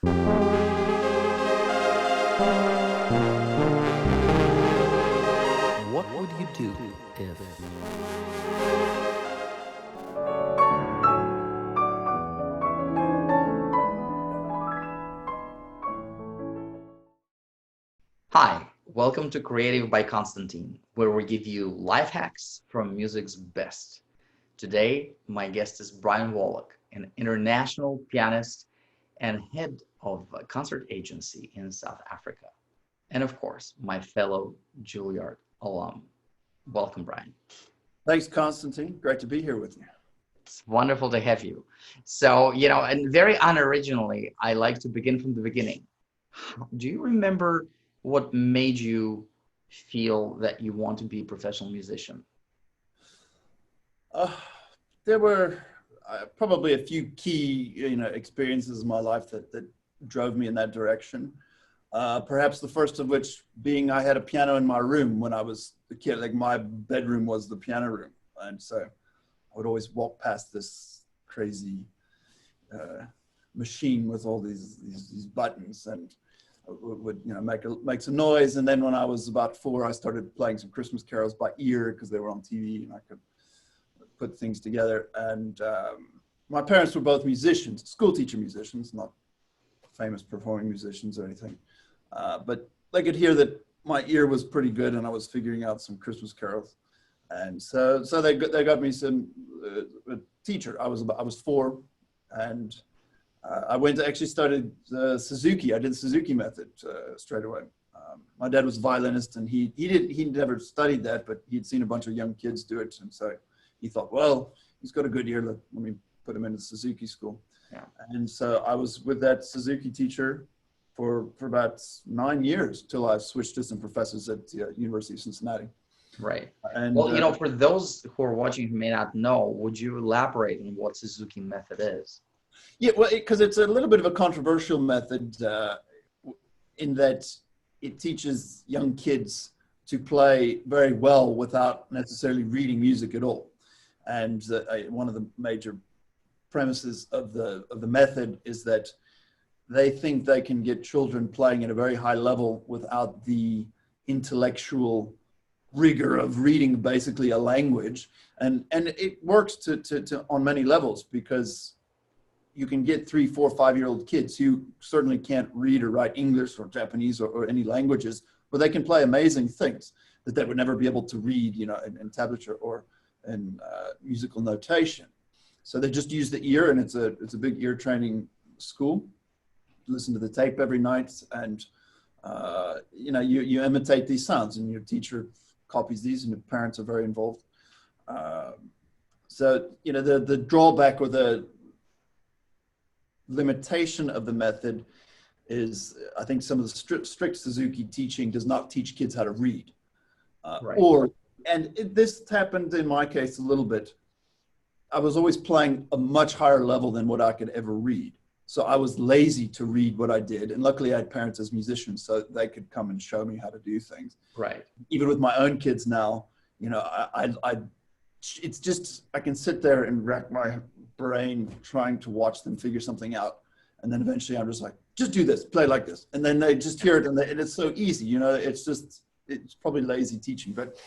What would you do if... Hi, welcome to Creative by Konstantin, where we give you life hacks from music's best. Today, my guest is Bryan Wallick, an international pianist and head of a concert agency in South Africa. And of course, my fellow Juilliard alum. Welcome, Bryan. Thanks, Konstantin. Great to be here with you. It's wonderful to have you. So, and very unoriginally, I like to begin from the beginning. Do you remember what made you feel that you want to be a professional musician? There were probably a few key, experiences in my life that drove me in that direction. Perhaps the first of which being I had a piano in my room when I was a kid. Like my bedroom was the piano room, and so I would always walk past this crazy machine with all these buttons, and would make some noise. And then when I was about 4, I started playing some Christmas carols by ear because they were on TV and I could put things together. And my parents were both musicians, school teacher musicians, not famous performing musicians or anything. But they could hear that my ear was pretty good and I was figuring out some Christmas carols. And so they got me some a teacher. I was 4, and I went to actually started Suzuki. I did Suzuki Method straight away. My dad was a violinist, and he never studied that, but he'd seen a bunch of young kids do it, and so he thought, well, he's got a good ear. Let me put him into Suzuki school. Yeah. And so I was with that Suzuki teacher for about 9 years till I switched to some professors at the University of Cincinnati. Right. And, well, for those who are watching who may not know, would you elaborate on what Suzuki Method is? Yeah, well, because it's a little bit of a controversial method in that it teaches young kids to play very well without necessarily reading music at all. And one of the major premises of the method is that they think they can get children playing at a very high level without the intellectual rigor of reading basically a language. And it works to on many levels, because you can get 3, 4, 5-year-old kids who certainly can't read or write English or Japanese or any languages, but they can play amazing things that they would never be able to read, in tablature or in musical notation. So they just use the ear, and it's a big ear training school. Listen to the tape every night, and you imitate these sounds, and your teacher copies these, and the parents are very involved. So the drawback or the limitation of the method is, I think some of the strict Suzuki teaching does not teach kids how to read. Right. This happened in my case a little bit. I was always playing a much higher level than what I could ever read. So I was lazy to read what I did. And luckily I had parents as musicians, so they could come and show me how to do things. Right. Even with my own kids now, it's just, I can sit there and rack my brain trying to watch them figure something out. And then eventually I'm just like, just do this, play like this. And then they just hear it, and it's so easy, it's probably lazy teaching, but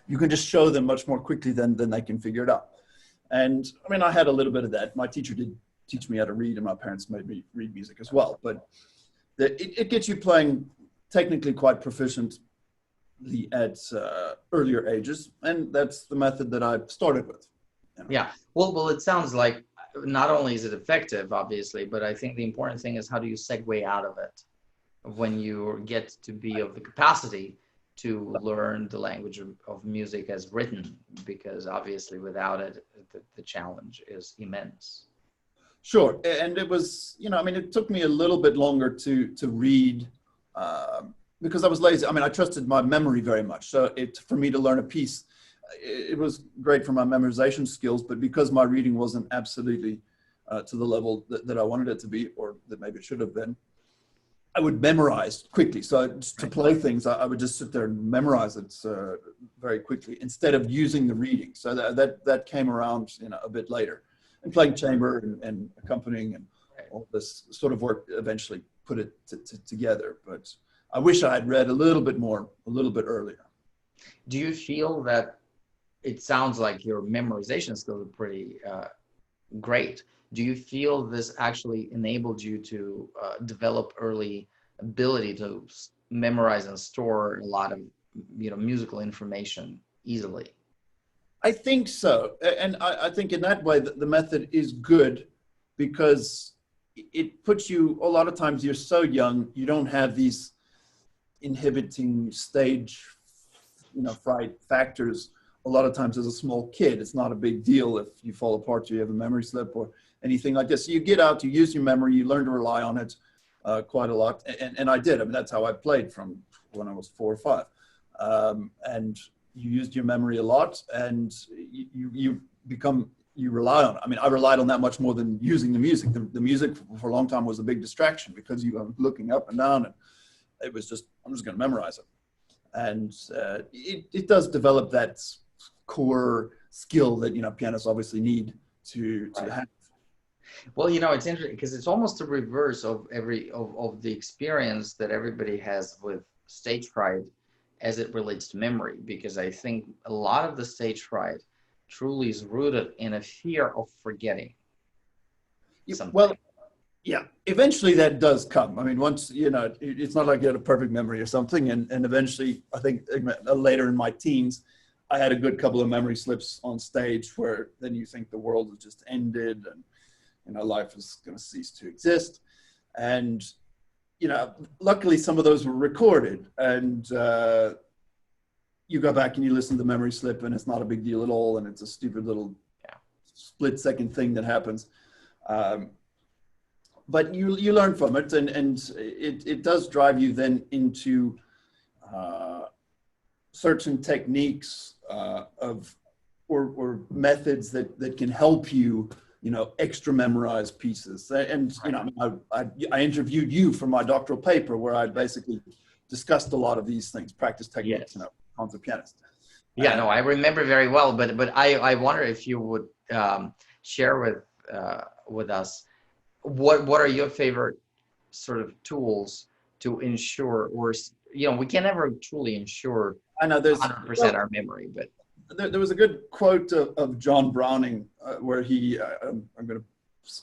you can just show them much more quickly than they can figure it out. And I mean, I had a little bit of that. My teacher did teach me how to read, and my parents made me read music as well. But it gets you playing technically quite proficiently at earlier ages. And that's the method that I started with. Yeah. Well, it sounds like not only is it effective, obviously, but I think the important thing is how do you segue out of it when you get to be of the capacity to learn the language of music as written, because obviously without it, the challenge is immense. Sure. And it was, it took me a little bit longer to read because I was lazy. I mean, I trusted my memory very much. So for me to learn a piece, it was great for my memorization skills, but because my reading wasn't absolutely to the level that I wanted it to be, or that maybe it should have been, I would memorize quickly. So to play things, I would just sit there and memorize it very quickly instead of using the reading. So that came around a bit later. And playing chamber and accompanying and all this sort of work eventually put it together. But I wish I had read a little bit more, a little bit earlier. Do you feel that it sounds like your memorization skills are pretty great? Do you feel this actually enabled you to develop early ability to memorize and store a lot of musical information easily? I think so. And I think in that way the method is good because it puts you, a lot of times you're so young, you don't have these inhibiting stage fright factors. A lot of times as a small kid, it's not a big deal if you fall apart or you have a memory slip or anything like this. So you get out, you use your memory, you learn to rely on it quite a lot. And I did. I mean, that's how I played from when I was 4 or 5. And you used your memory a lot, and you rely on it. I mean, I relied on that much more than using the music. The music for a long time was a big distraction because you were looking up and down, and it was just, I'm just going to memorize it. And it does develop that core skill that pianists obviously need to have. Well, it's interesting because it's almost the reverse of of the experience that everybody has with stage fright as it relates to memory, because I think a lot of the stage fright truly is rooted in a fear of forgetting something. Well, yeah, eventually that does come. I mean, once, it's not like you had a perfect memory or something. And eventually, I think later in my teens, I had a good couple of memory slips on stage where then you think the world has just ended and, life is going to cease to exist. And, luckily some of those were recorded, and you go back and you listen to the memory slip and it's not a big deal at all. And it's a stupid little split-second thing that happens. But you learn from it, and it does drive you then into certain techniques or methods that can help you, extra memorize pieces. And I interviewed you for my doctoral paper where I basically discussed a lot of these things, practice techniques, concert pianist. Yeah, no, I remember very well, but I wonder if you would share with us what are your favorite sort of tools to ensure, or we can never truly ensure I know there's 100% our memory, but there was a good quote of John Browning where he I'm going to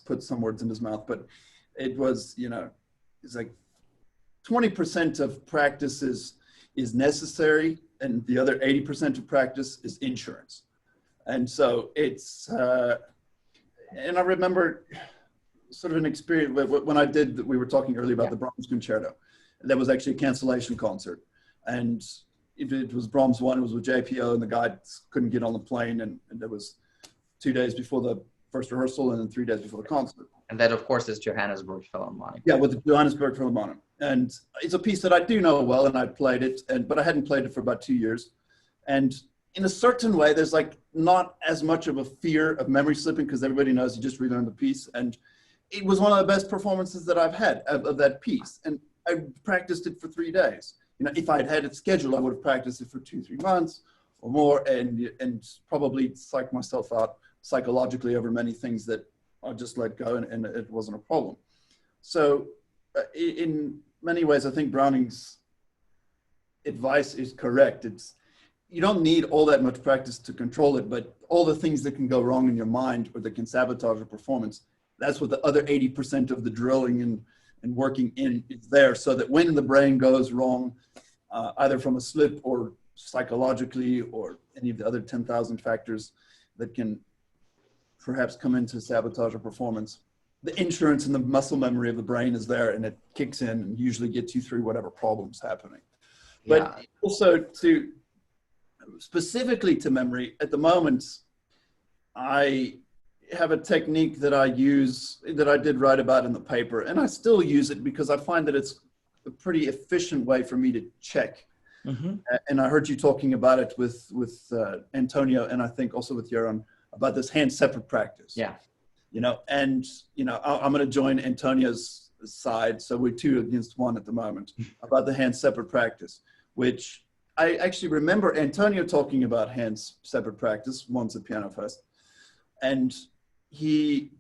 put some words in his mouth, but it was it's like 20% of practice is necessary, and the other 80% of practice is insurance. And so it's and I remember sort of an experience when we were talking earlier about the Brahms concerto. That was actually a cancellation concert, and it was Brahms 1. It was with JPO, and the guy couldn't get on the plane, and there was 2 days before the first rehearsal and then 3 days before the concert. And that, of course, is Johannesburg Philharmonic. Yeah, with the Johannesburg Philharmonic. And it's a piece that I do know well, and I played it, but I hadn't played it for about 2 years. And in a certain way, there's like not as much of a fear of memory slipping because everybody knows you just relearn the piece. And it was one of the best performances that I've had of that piece. And I practiced it for 3 days. If I had it scheduled, I would have practiced it for 2-3 months or more, and probably psych myself out psychologically over many things that I just let go, and it wasn't a problem. So in many ways, I think Browning's advice is correct. You don't need all that much practice to control it, but all the things that can go wrong in your mind or that can sabotage your performance, that's what the other 80% of the drilling and working in is there, so that when the brain goes wrong, either from a slip or psychologically or any of the other 10,000 factors that can perhaps come into sabotage or performance, the insurance and the muscle memory of the brain is there, and it kicks in and usually gets you through whatever problem's happening. But also specifically to memory, at the moment, I have a technique that I use, that I did write about in the paper, and I still use it because I find that it's a pretty efficient way for me to check. Mm-hmm. And I heard you talking about it with Antonio, and I think also with Jerome, about this hand separate practice. Yeah. I'm going to join Antonio's side, so we're 2 against 1 at the moment, about the hand separate practice, which I actually remember Antonio talking about hand separate practice once at Piano Fest. And he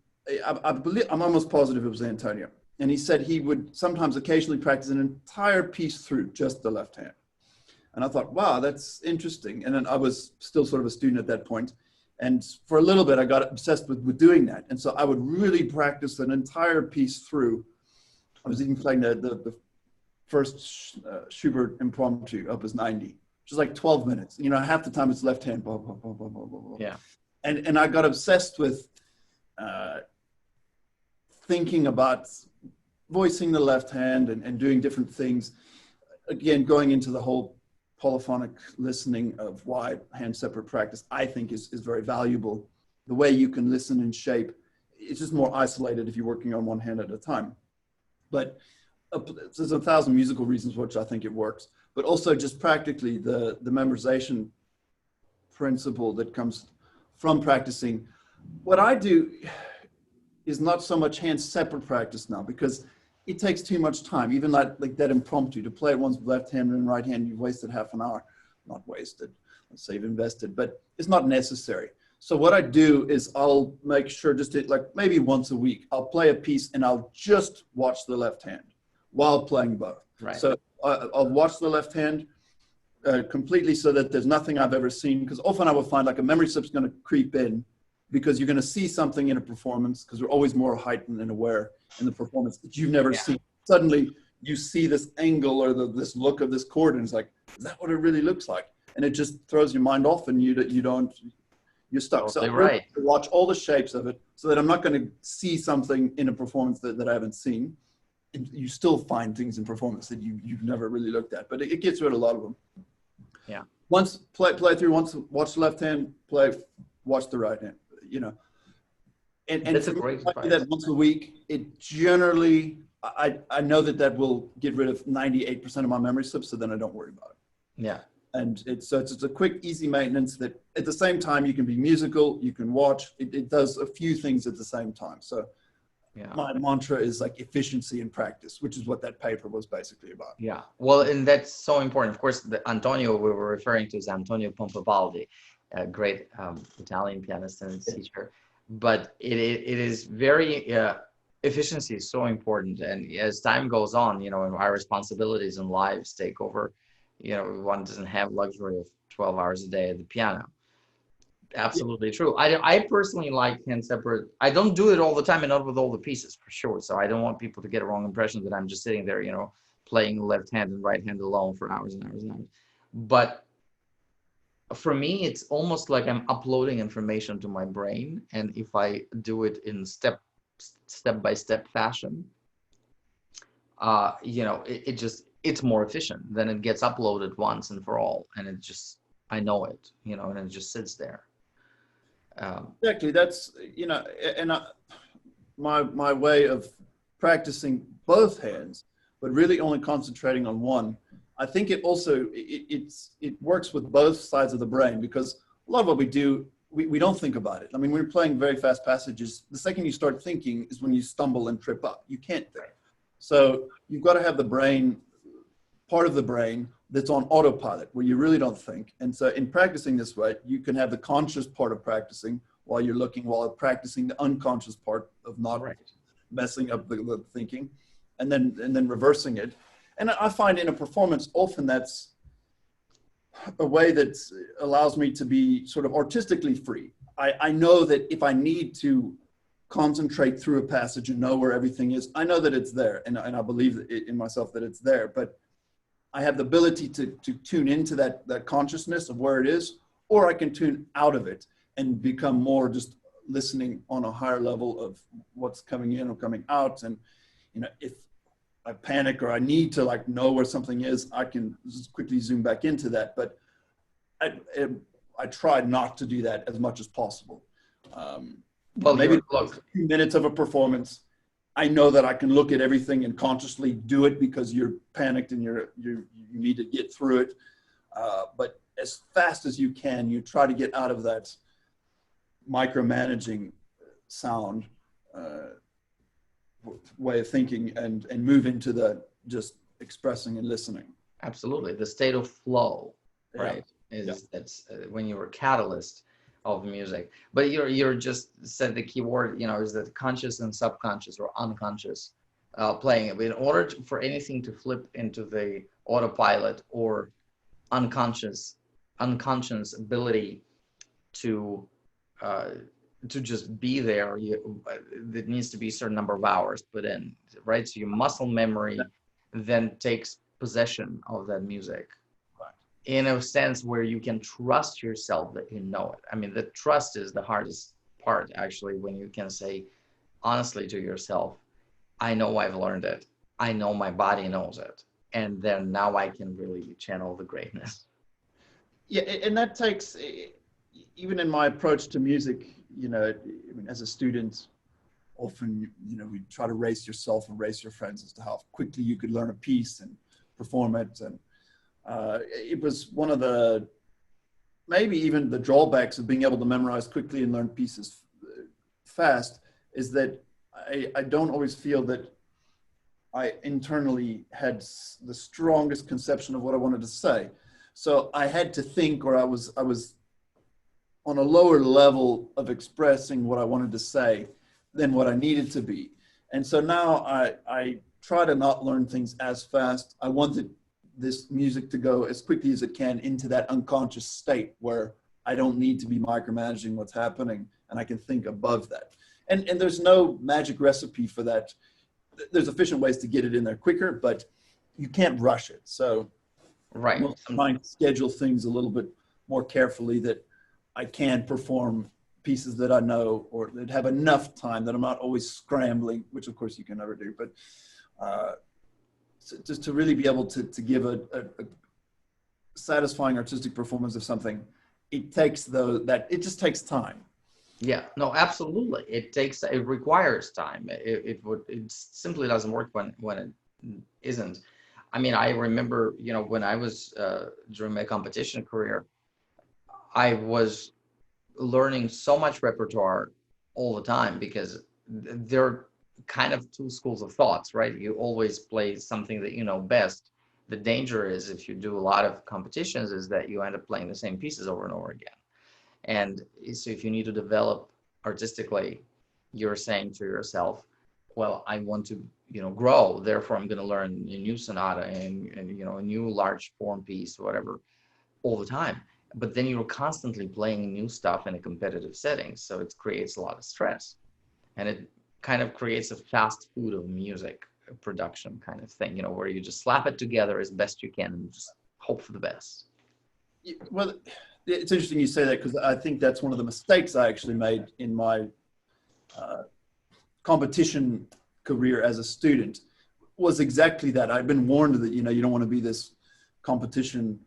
I believe, I'm almost positive it was Antonio. And he said he would sometimes occasionally practice an entire piece through just the left hand. And I thought, wow, that's interesting. And then I was still sort of a student at that point. And for a little bit, I got obsessed with doing that. And so I would really practice an entire piece through. I was even playing the first Schubert Impromptu, Opus 90, which is like 12 minutes. You know, half the time it's left hand, blah, blah, blah, blah, blah, blah, blah. Yeah. And I got obsessed with thinking about voicing the left hand and doing different things. Again, going into the whole polyphonic listening of why hand separate practice, I think is very valuable. The way you can listen and shape, it's just more isolated if you're working on one hand at a time. But there's 1,000 musical reasons which I think it works, but also just practically the memorization principle that comes from practicing. What I do is not so much hand separate practice now, because it takes too much time. Even like that impromptu, to play it once with left hand and right hand, you've wasted half an hour. Not wasted, let's say you've invested, but it's not necessary. So what I do is I'll make sure just to, like maybe once a week, I'll play a piece and I'll just watch the left hand while playing both. Right. So I'll watch the left hand completely so that there's nothing I've ever seen, because often I will find like a memory slip's going to creep in, because you're going to see something in a performance, because we're always more heightened and aware in the performance that you've never seen. Suddenly you see this angle or this look of this chord, and it's like, is that what it really looks like? And it just throws your mind off, and you're stuck. So I really watch all the shapes of it so that I'm not going to see something in a performance that I haven't seen. And you still find things in performance that you've never really looked at, but it gets rid of a lot of them. Yeah. Once play through, once watch the left hand, watch the right hand, you know. And that's a great advice. I do that once a week. It generally, I know that will get rid of 98% of my memory slips, so then I don't worry about it. Yeah. And it's a quick, easy maintenance that at the same time you can be musical, you can watch. It does a few things at the same time. So yeah. My mantra is like efficiency in practice, which is what that paper was basically about. Yeah. Well, and that's so important. Of course, the Antonio we were referring to is Antonio Pompavaldi, a great Italian pianist and teacher. But it is very, efficiency is so important. And as time goes on, you know, and our responsibilities and lives take over, you know, one doesn't have luxury of 12 hours a day at the piano. Absolutely true. I personally like hand separate. I don't do it all the time and not with all the pieces, for sure. So I don't want people to get a wrong impression that I'm just sitting there, you know, playing left hand and right hand alone for hours and hours and hours. But for me, it's almost like I'm uploading information to my brain. And if I do it in step-by-step fashion, you know, it's more efficient. Then it gets uploaded once and for all. And I know it, you know, and it just sits there. Exactly. That's, you know, and my way of practicing both hands, but really only concentrating on one. I think it also, it works with both sides of the brain, because a lot of what we do, we don't think about it. I mean, when you're playing very fast passages, the second you start thinking is when you stumble and trip up. You can't think. So you've got to have the brain, part of the brain that's on autopilot, where you really don't think. And so in practicing this way, you can have the conscious part of practicing while practicing the unconscious part of not messing up the thinking, and then reversing it. And I find in a performance, often that's a way that allows me to be sort of artistically free. I know that if I need to concentrate through a passage and know where everything is, I know that it's there, and I believe in myself that it's there, but I have the ability to tune into that consciousness of where it is, or I can tune out of it and become more just listening on a higher level of what's coming in or coming out. And, you know, if I panic or I need to like know where something is, I can just quickly zoom back into that. But I try not to do that as much as possible. Well, maybe a few minutes of a performance, I know that I can look at everything and consciously do it because you're panicked and you need to get through it. But as fast as you can, you try to get out of that micromanaging sound way of thinking and move into the just expressing and listening. Absolutely. The state of flow, right? That's when you're a catalyst. of music. But you're just said the key word, is that conscious and subconscious or unconscious playing. In order for anything to flip into the autopilot or unconscious ability to just be there, it needs to be a certain number of hours put in, right? So your muscle memory then takes possession of that music in a sense where you can trust yourself that you know it. I mean, the trust is the hardest part, actually, when you can say honestly to yourself, I know I've learned it. I know my body knows it. And then now I can really channel the greatness. Yeah, and that takes, even in my approach to music, I mean, as a student, often, we try to race yourself and race your friends as to how quickly you could learn a piece and perform it. And it was one of the, maybe even the drawbacks of being able to memorize quickly and learn pieces fast is that I don't always feel that I internally had the strongest conception of what I wanted to say. So I had to think, or I was on a lower level of expressing what I wanted to say than what I needed to be. And so now I try to not learn things as fast. I wanted this music to go as quickly as it can into that unconscious state where I don't need to be micromanaging what's happening and I can think above that. And there's no magic recipe for that. There's efficient ways to get it in there quicker, but you can't rush it. So right. I'm trying to schedule things a little bit more carefully that I can perform pieces that I know or that have enough time that I'm not always scrambling, which of course you can never do, but just to really be able to give a satisfying artistic performance of something, it just takes time. Yeah, no, absolutely. It requires time. It simply doesn't work when it isn't. I mean, I remember, when I was during my competition career, I was learning so much repertoire all the time because there are kind of two schools of thoughts, right? You always play something that you know best. The danger is if you do a lot of competitions is that you end up playing the same pieces over and over again. And so if you need to develop artistically, you're saying to yourself, well, I want to, grow. Therefore, I'm going to learn a new sonata and a new large form piece, whatever, all the time. But then you're constantly playing new stuff in a competitive setting. So it creates a lot of stress. And it kind of creates a fast food of music production kind of thing, where you just slap it together as best you can and just hope for the best. Well, it's interesting you say that because I think that's one of the mistakes I actually made in my competition career as a student was exactly that. I'd been warned that, you don't want to be this competition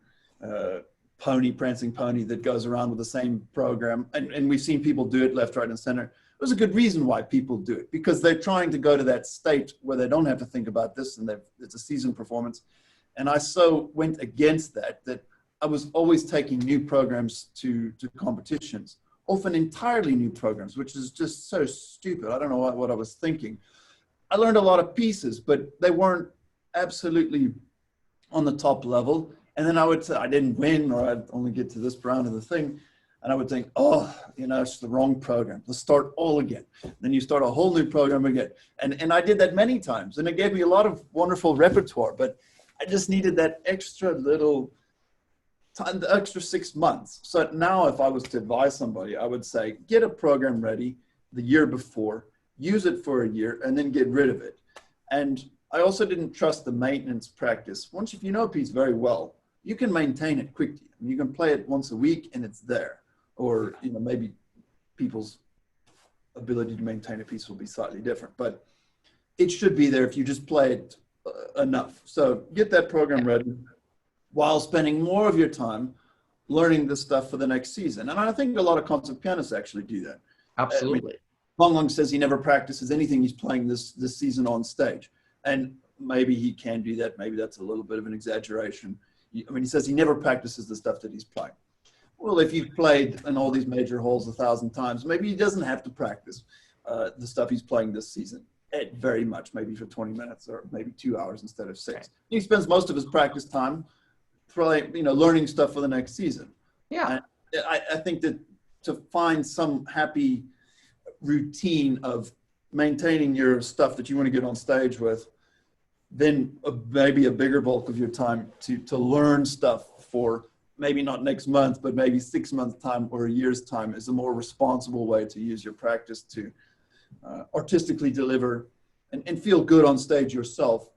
prancing pony that goes around with the same program. And we've seen people do it left, right, and center. There's a good reason why people do it, because they're trying to go to that state where they don't have to think about this and it's a seasoned performance. And I so went against that I was always taking new programs to competitions, often entirely new programs, which is just so stupid. I don't know what I was thinking. I learned a lot of pieces, but they weren't absolutely on the top level. And then I would say I didn't win, or I'd only get to this round of the thing. And I would think, it's the wrong program. Let's start all again. Then you start a whole new program again. And I did that many times. And it gave me a lot of wonderful repertoire, but I just needed that extra little time, the extra 6 months. So now if I was to advise somebody, I would say, get a program ready the year before, use it for a year, and then get rid of it. And I also didn't trust the maintenance practice. Once if you know a piece very well, you can maintain it quickly. You can play it once a week and it's there. Or, maybe people's ability to maintain a piece will be slightly different, but it should be there if you just play it enough. So get that program ready while spending more of your time learning the stuff for the next season. And I think a lot of concert pianists actually do that. Absolutely. Long Long says he never practices anything he's playing this season on stage. And maybe he can do that. Maybe that's a little bit of an exaggeration. He says he never practices the stuff that he's playing. Well, if you've played in all these major halls 1,000 times, maybe he doesn't have to practice the stuff he's playing this season very much, maybe for 20 minutes or maybe 2 hours instead of 6. Okay. He spends most of his practice time learning stuff for the next season. Yeah. And I think that to find some happy routine of maintaining your stuff that you want to get on stage with, then maybe a bigger bulk of your time to learn stuff for maybe not next month, but maybe 6 months time or a year's time is a more responsible way to use your practice to artistically deliver and feel good on stage yourself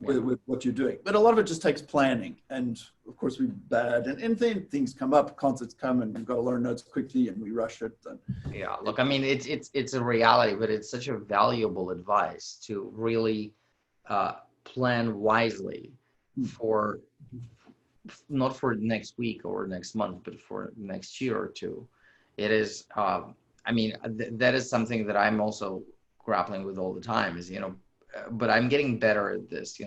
with what you're doing. But a lot of it just takes planning, and of course we're bad, and then things come up, concerts come, and you've got to learn notes quickly, and we rush it. And yeah, look, I mean, it's a reality, but it's such a valuable advice to really plan wisely for not for next week or next month, but for next year or two. It is, I mean, that is something that I'm also grappling with all the time. Is but I'm getting better at this,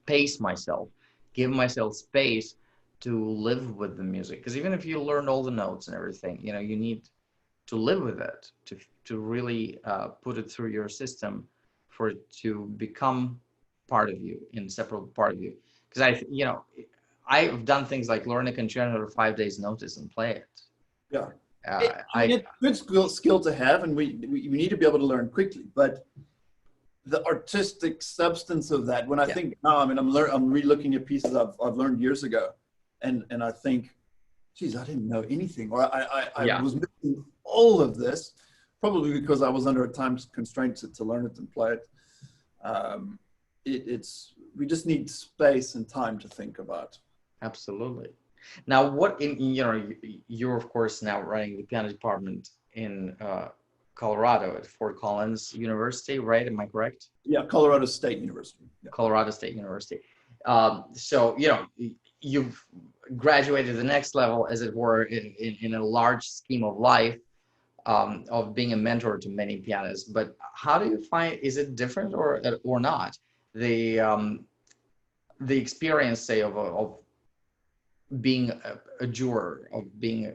pace myself, give myself space to live with the music. Because even if you learn all the notes and everything, you need to live with it, to really put it through your system for it to become part of you, inseparable part of you. Because I've done things like learn a concerto at 5 days notice and play it. Yeah. It's a good skill to have, and we need to be able to learn quickly, but the artistic substance of that, when I think now, I mean, I'm re-looking at pieces I've learned years ago, and I think, geez, I didn't know anything, or I was missing all of this, probably because I was under a time constraint to learn it and play it. We just need space and time to think about. Absolutely. Now, you're of course now running the piano department in Colorado at Fort Collins University, right? Am I correct? Yeah, Colorado State University. Yeah. Colorado State University. So, you've graduated the next level, as it were, in a large scheme of life, of being a mentor to many pianists. But how do you find, is it different or not? The experience, say, of being a juror, of being,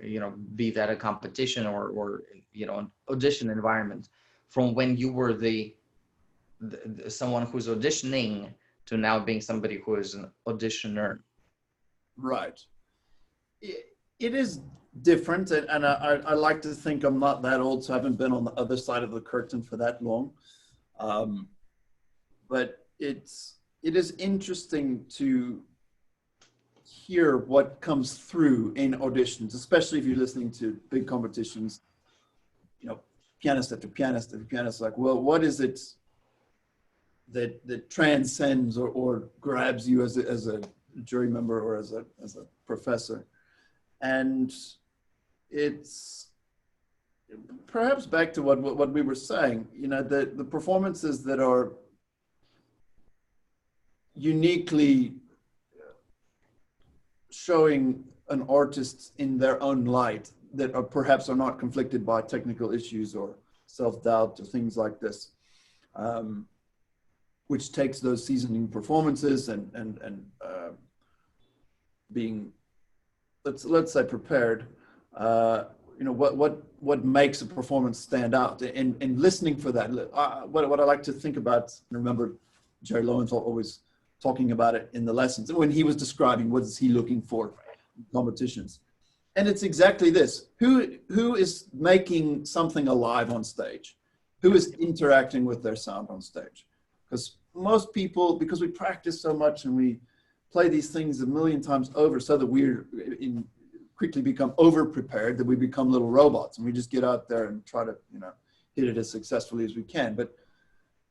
be that a competition or an audition environment, from when you were the someone who's auditioning to now being somebody who is an auditioner. Right. It is different, and I like to think I'm not that old, so I haven't been on the other side of the curtain for that long. But it is interesting to hear what comes through in auditions, especially if you're listening to big competitions, pianist after pianist after pianist, like, well, what is it that transcends or grabs you as a jury member or as a professor? And it's perhaps back to what we were saying, the performances that are uniquely showing an artist in their own light, that perhaps are not conflicted by technical issues or self-doubt or things like this, which takes those seasoning performances and being, let's say, prepared. What makes a performance stand out, and listening for that. What I like to think about, and remember Jerome Lowenthal always talking about it in the lessons when he was describing what is he looking for in competitions. And it's exactly this: who is making something alive on stage, who is interacting with their sound on stage. Because most people, because we practice so much and we play these things a million times over, so that we're quickly become over prepared, that we become little robots and we just get out there and try to hit it as successfully as we can. But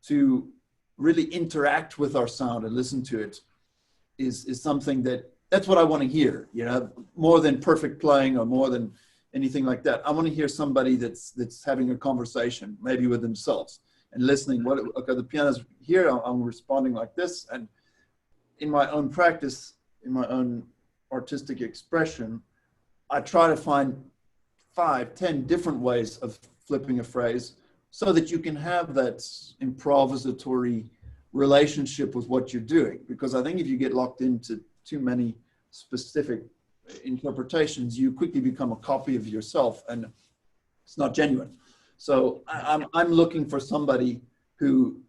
to really interact with our sound and listen to it is something that's what I want to hear, more than perfect playing or more than anything like that. I want to hear somebody that's having a conversation, maybe with themselves, and listening. Okay, the piano's here, I'm responding like this. And in my own practice, in my own artistic expression, I try to find 5, 10 different ways of flipping a phrase, so that you can have that improvisatory relationship with what you're doing. Because I think if you get locked into too many specific interpretations, you quickly become a copy of yourself, and it's not genuine. So I'm looking for somebody who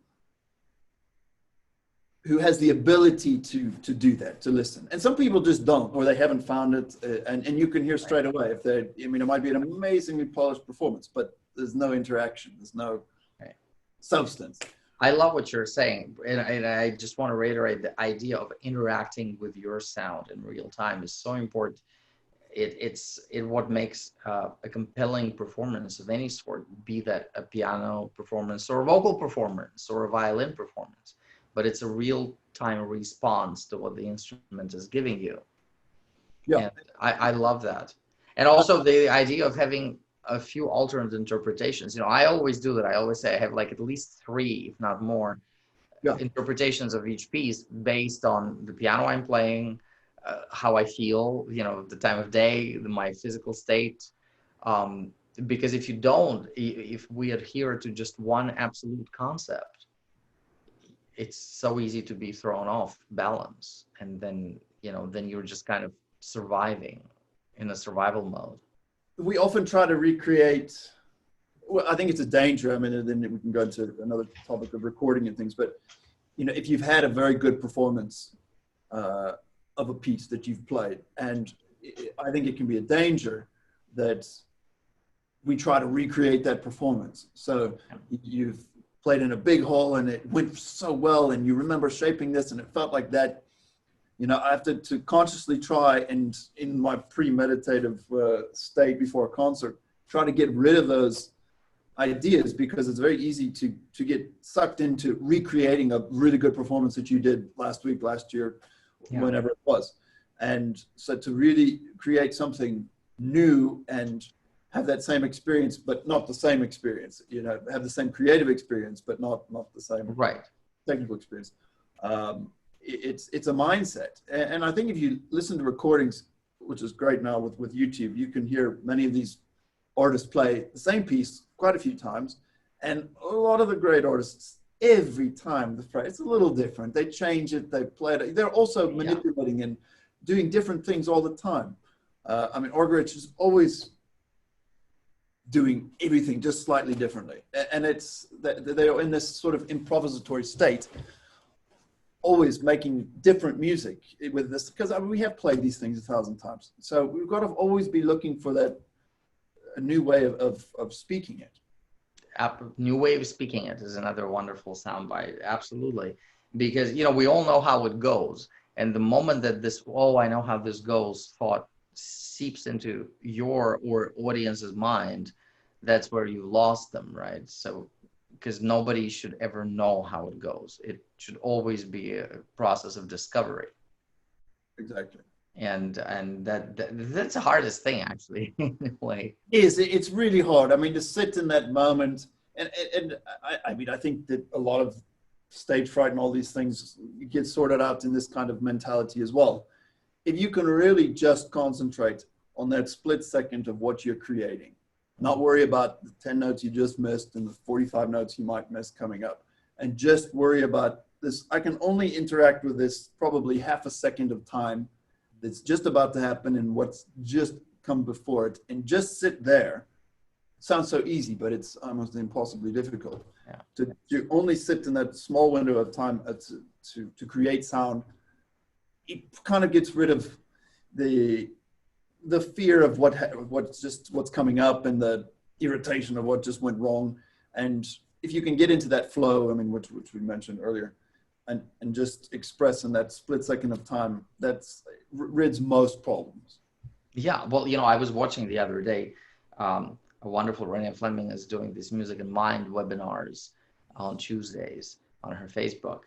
who has the ability to do that, to listen. And some people just don't, or they haven't found it. And you can hear straight away if they, I mean, it might be an amazingly polished performance, but there's no interaction, there's no substance. I love what you're saying. And I just want to reiterate the idea of interacting with your sound in real time is so important. It's what makes a compelling performance of any sort, be that a piano performance or a vocal performance or a violin performance, but it's a real-time response to what the instrument is giving you. Yeah, and I love that. And also the idea of having a few alternate interpretations. You know, I always do that. I always say I have like at least 3, if not more, interpretations of each piece based on the piano I'm playing, how I feel, you know, the time of day, my physical state. Because if you don't, if we adhere to just one absolute concept, it's so easy to be thrown off balance. And then, you know, then you're just kind of surviving in a survival mode. We often try to recreate, well, I think it's a danger. I mean, and then we can go into another topic of recording and things, but, you know, if you've had a very good performance of a piece that you've played, and I think it can be a danger that we try to recreate that performance. So you've played in a big hall and it went so well, and you remember shaping this and it felt like that. You know, I have to consciously try, and in my premeditative state before a concert, try to get rid of those ideas, because it's very easy to get sucked into recreating a really good performance that you did last week, last year, whenever it was. And so to really create something new and have that same experience, but not the same experience, you know, have the same creative experience, but not the same technical experience. It's a mindset. And I think if you listen to recordings, which is great now with YouTube, you can hear many of these artists play the same piece quite a few times. And a lot of the great artists, every time it's a little different. They change it, they play it. They're also manipulating and doing different things all the time. I mean, Orchestra is always doing everything just slightly differently. And it's they're in this sort of improvisatory state, always making different music with this, because I mean, we have played these things 1,000 times. So we've got to always be looking for a new way of speaking it. New way of speaking it is another wonderful soundbite. Absolutely. Because, you know, we all know how it goes. And the moment that this, oh, I know how this goes, thought seeps into your or audience's mind, that's where you lost them, right? So, because nobody should ever know how it goes. It should always be a process of discovery. Exactly. And that's the hardest thing, actually, in a way. It's really hard. I mean, to sit in that moment, and I mean, I think that a lot of stage fright and all these things get sorted out in this kind of mentality as well. If you can really just concentrate on that split second of what you're creating, not worry about the 10 notes you just missed and the 45 notes you might miss coming up, and just worry about this. I can only interact with this probably half a second of time that's just about to happen and what's just come before it, and just sit there. Sounds so easy, but it's almost impossibly difficult. To only sit in that small window of time to create sound. It kind of gets rid of the fear of what's coming up and the irritation of what just went wrong. And if you can get into that flow, I mean, which we mentioned earlier, and just express in that split second of time, that's rids most problems. Yeah, well, you know, I was watching the other day, a wonderful Renee Fleming is doing these Music and Mind webinars on Tuesdays on her Facebook.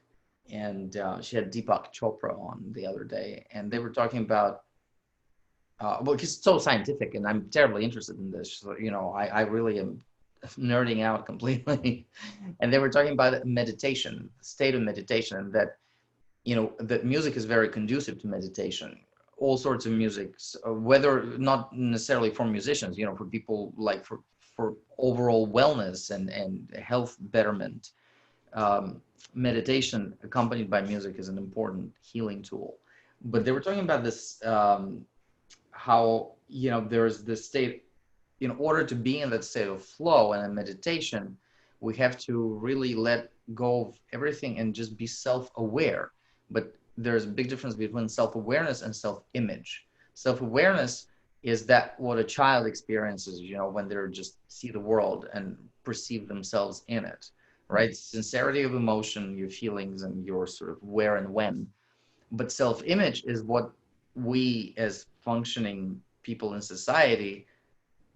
And she had Deepak Chopra on the other day, and they were talking about, well, it's so scientific, and I'm terribly interested in this. So, you know, I really am nerding out completely. And they were talking about meditation, the state of meditation, and that, you know, that music is very conducive to meditation. All sorts of music, whether not necessarily for musicians, you know, for people like for overall wellness and health betterment. Meditation accompanied by music is an important healing tool. But they were talking about this, how, you know, there's this state, in order to be in that state of flow and in meditation, we have to really let go of everything and just be self-aware. But there's a big difference between self-awareness and self-image. Self-awareness is that what a child experiences, you know, when they're just see the world and perceive themselves in it, right? Sincerity of emotion, your feelings, and your sort of where and when. But self-image is what we as functioning people in society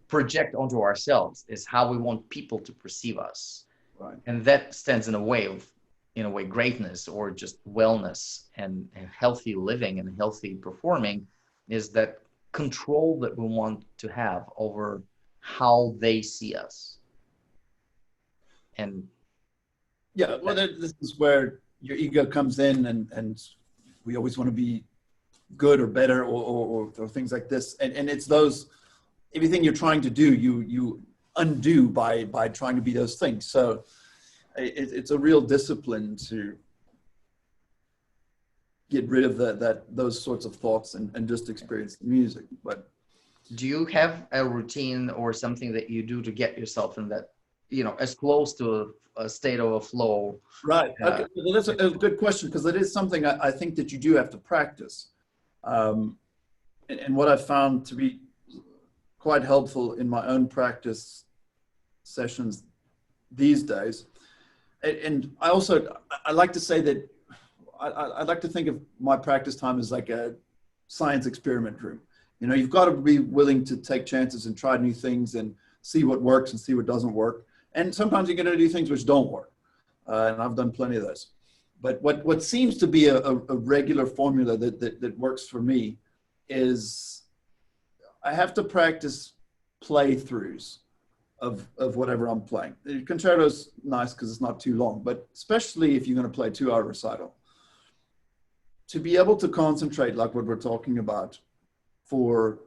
project onto ourselves, is how we want people to perceive us. Right. And that stands in a way of, in a way, greatness or just wellness and healthy living and healthy performing, is that control that we want to have over how they see us. And yeah, well, this is where your ego comes in, and we always want to be good or better or things like this. And it's those, everything you're trying to do, you undo by trying to be those things. So it's a real discipline to get rid of those sorts of thoughts and just experience the music. But do you have a routine or something that you do to get yourself in that, you know, as close to a state of a flow? Right. Okay. Well, that's a good question, because it is something I think that you do have to practice. And what I've found to be quite helpful in my own practice sessions these days, and I like to say that I like to think of my practice time as like a science experiment room. You know, you've got to be willing to take chances and try new things and see what works and see what doesn't work. And sometimes you're going to do things which don't work. And I've done plenty of those. But what seems to be a regular formula that works for me is I have to practice playthroughs of whatever I'm playing. The concerto's nice because it's not too long, but especially if you're going to play a 2-hour recital, to be able to concentrate like what we're talking about for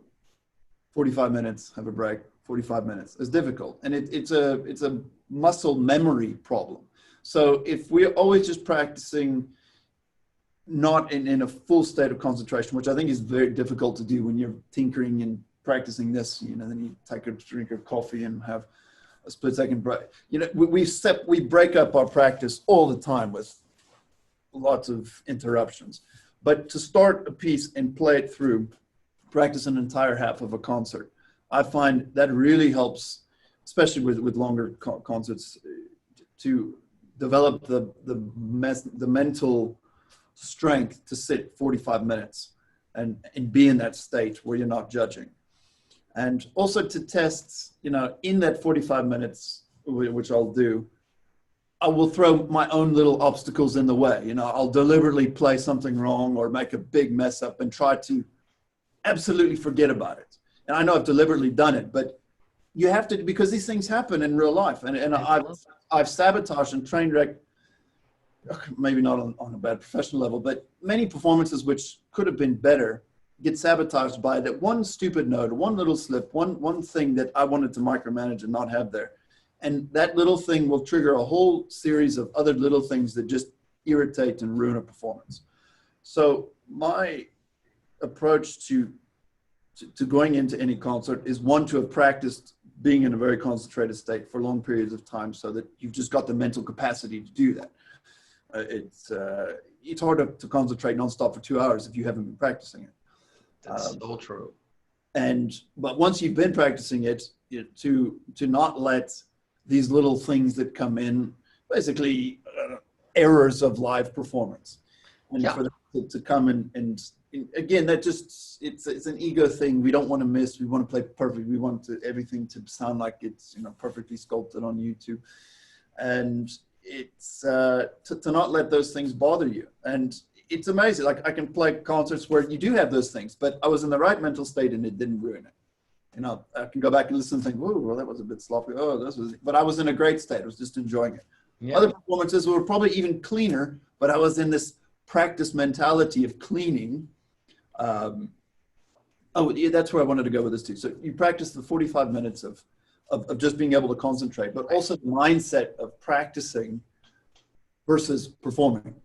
45 minutes, have a break, 45 minutes is difficult. And it's a muscle memory problem. So if we're always just practicing not in a full state of concentration, which I think is very difficult to do when you're tinkering and practicing this, you know, then you take a drink of coffee and have a split second break. You know, we break up our practice all the time with lots of interruptions. But to start a piece and play it through, practice an entire half of a concert, I find that really helps, especially with longer concerts, to develop the mental strength to sit 45 minutes and be in that state where you're not judging. And also to test, you know, in that 45 minutes, which I'll do, I will throw my own little obstacles in the way. You know, I'll deliberately play something wrong or make a big mess up and try to absolutely forget about it. And I know I've deliberately done it, but you have to, because these things happen in real life. And I've sabotaged and train wrecked, maybe not on a bad professional level, but many performances which could have been better get sabotaged by that one stupid note, one little slip, one thing that I wanted to micromanage and not have there. And that little thing will trigger a whole series of other little things that just irritate and ruin a performance. So my approach to going into any concert is, one, to have practiced being in a very concentrated state for long periods of time so that you've just got the mental capacity to do that. It's hard to concentrate nonstop for 2 hours if you haven't been practicing it. That's so true. But once you've been practicing it, to not let these little things that come in, basically errors of live performance, and for them to come and again, that just it's an ego thing. We don't want to miss. We want to play perfect. We want everything to sound like it's, you know, perfectly sculpted on YouTube, and it's to not let those things bother you. And it's amazing. Like, I can play concerts where you do have those things, but I was in the right mental state and it didn't ruin it. You know, I can go back and listen and think, "Whoa, well, that was a bit sloppy. Oh, this was," but I was in a great state. I was just enjoying it. Yeah. Other performances were probably even cleaner, but I was in this practice mentality of cleaning. That's where I wanted to go with this too. So you practice the 45 minutes of just being able to concentrate, but also the mindset of practicing versus performing.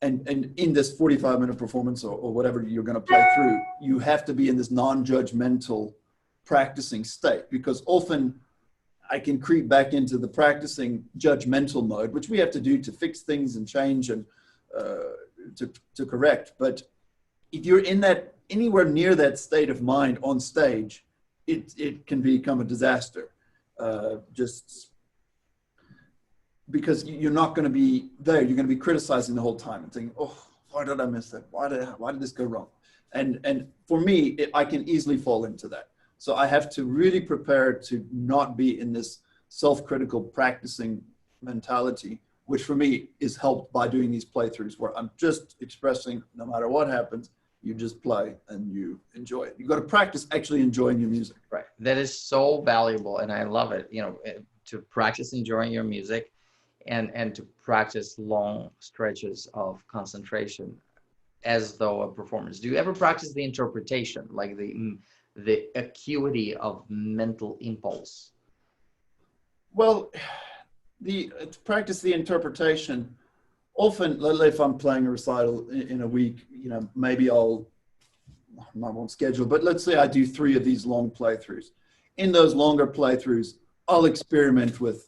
And in this 45-minute performance or whatever you're going to play through, you have to be in this non-judgmental practicing state, because often I can creep back into the practicing judgmental mode, which we have to do to fix things and change and to correct. But if you're in that, anywhere near that state of mind on stage, it can become a disaster. Just because you're not going to be there, you're going to be criticizing the whole time and thinking, oh, why did I miss that? Why did this go wrong? And for me, I can easily fall into that. So I have to really prepare to not be in this self-critical practicing mentality, which for me is helped by doing these playthroughs where I'm just expressing, no matter what happens, you just play and you enjoy it. You've got to practice actually enjoying your music. Right. That is so valuable, and I love it, to practice enjoying your music and to practice long stretches of concentration as though a performance. Do you ever practice the interpretation, like the acuity of mental impulse? Well, to practice the interpretation, often, if I'm playing a recital in a week, maybe I won't schedule, but let's say I do 3 of these long playthroughs. In those longer playthroughs, I'll experiment with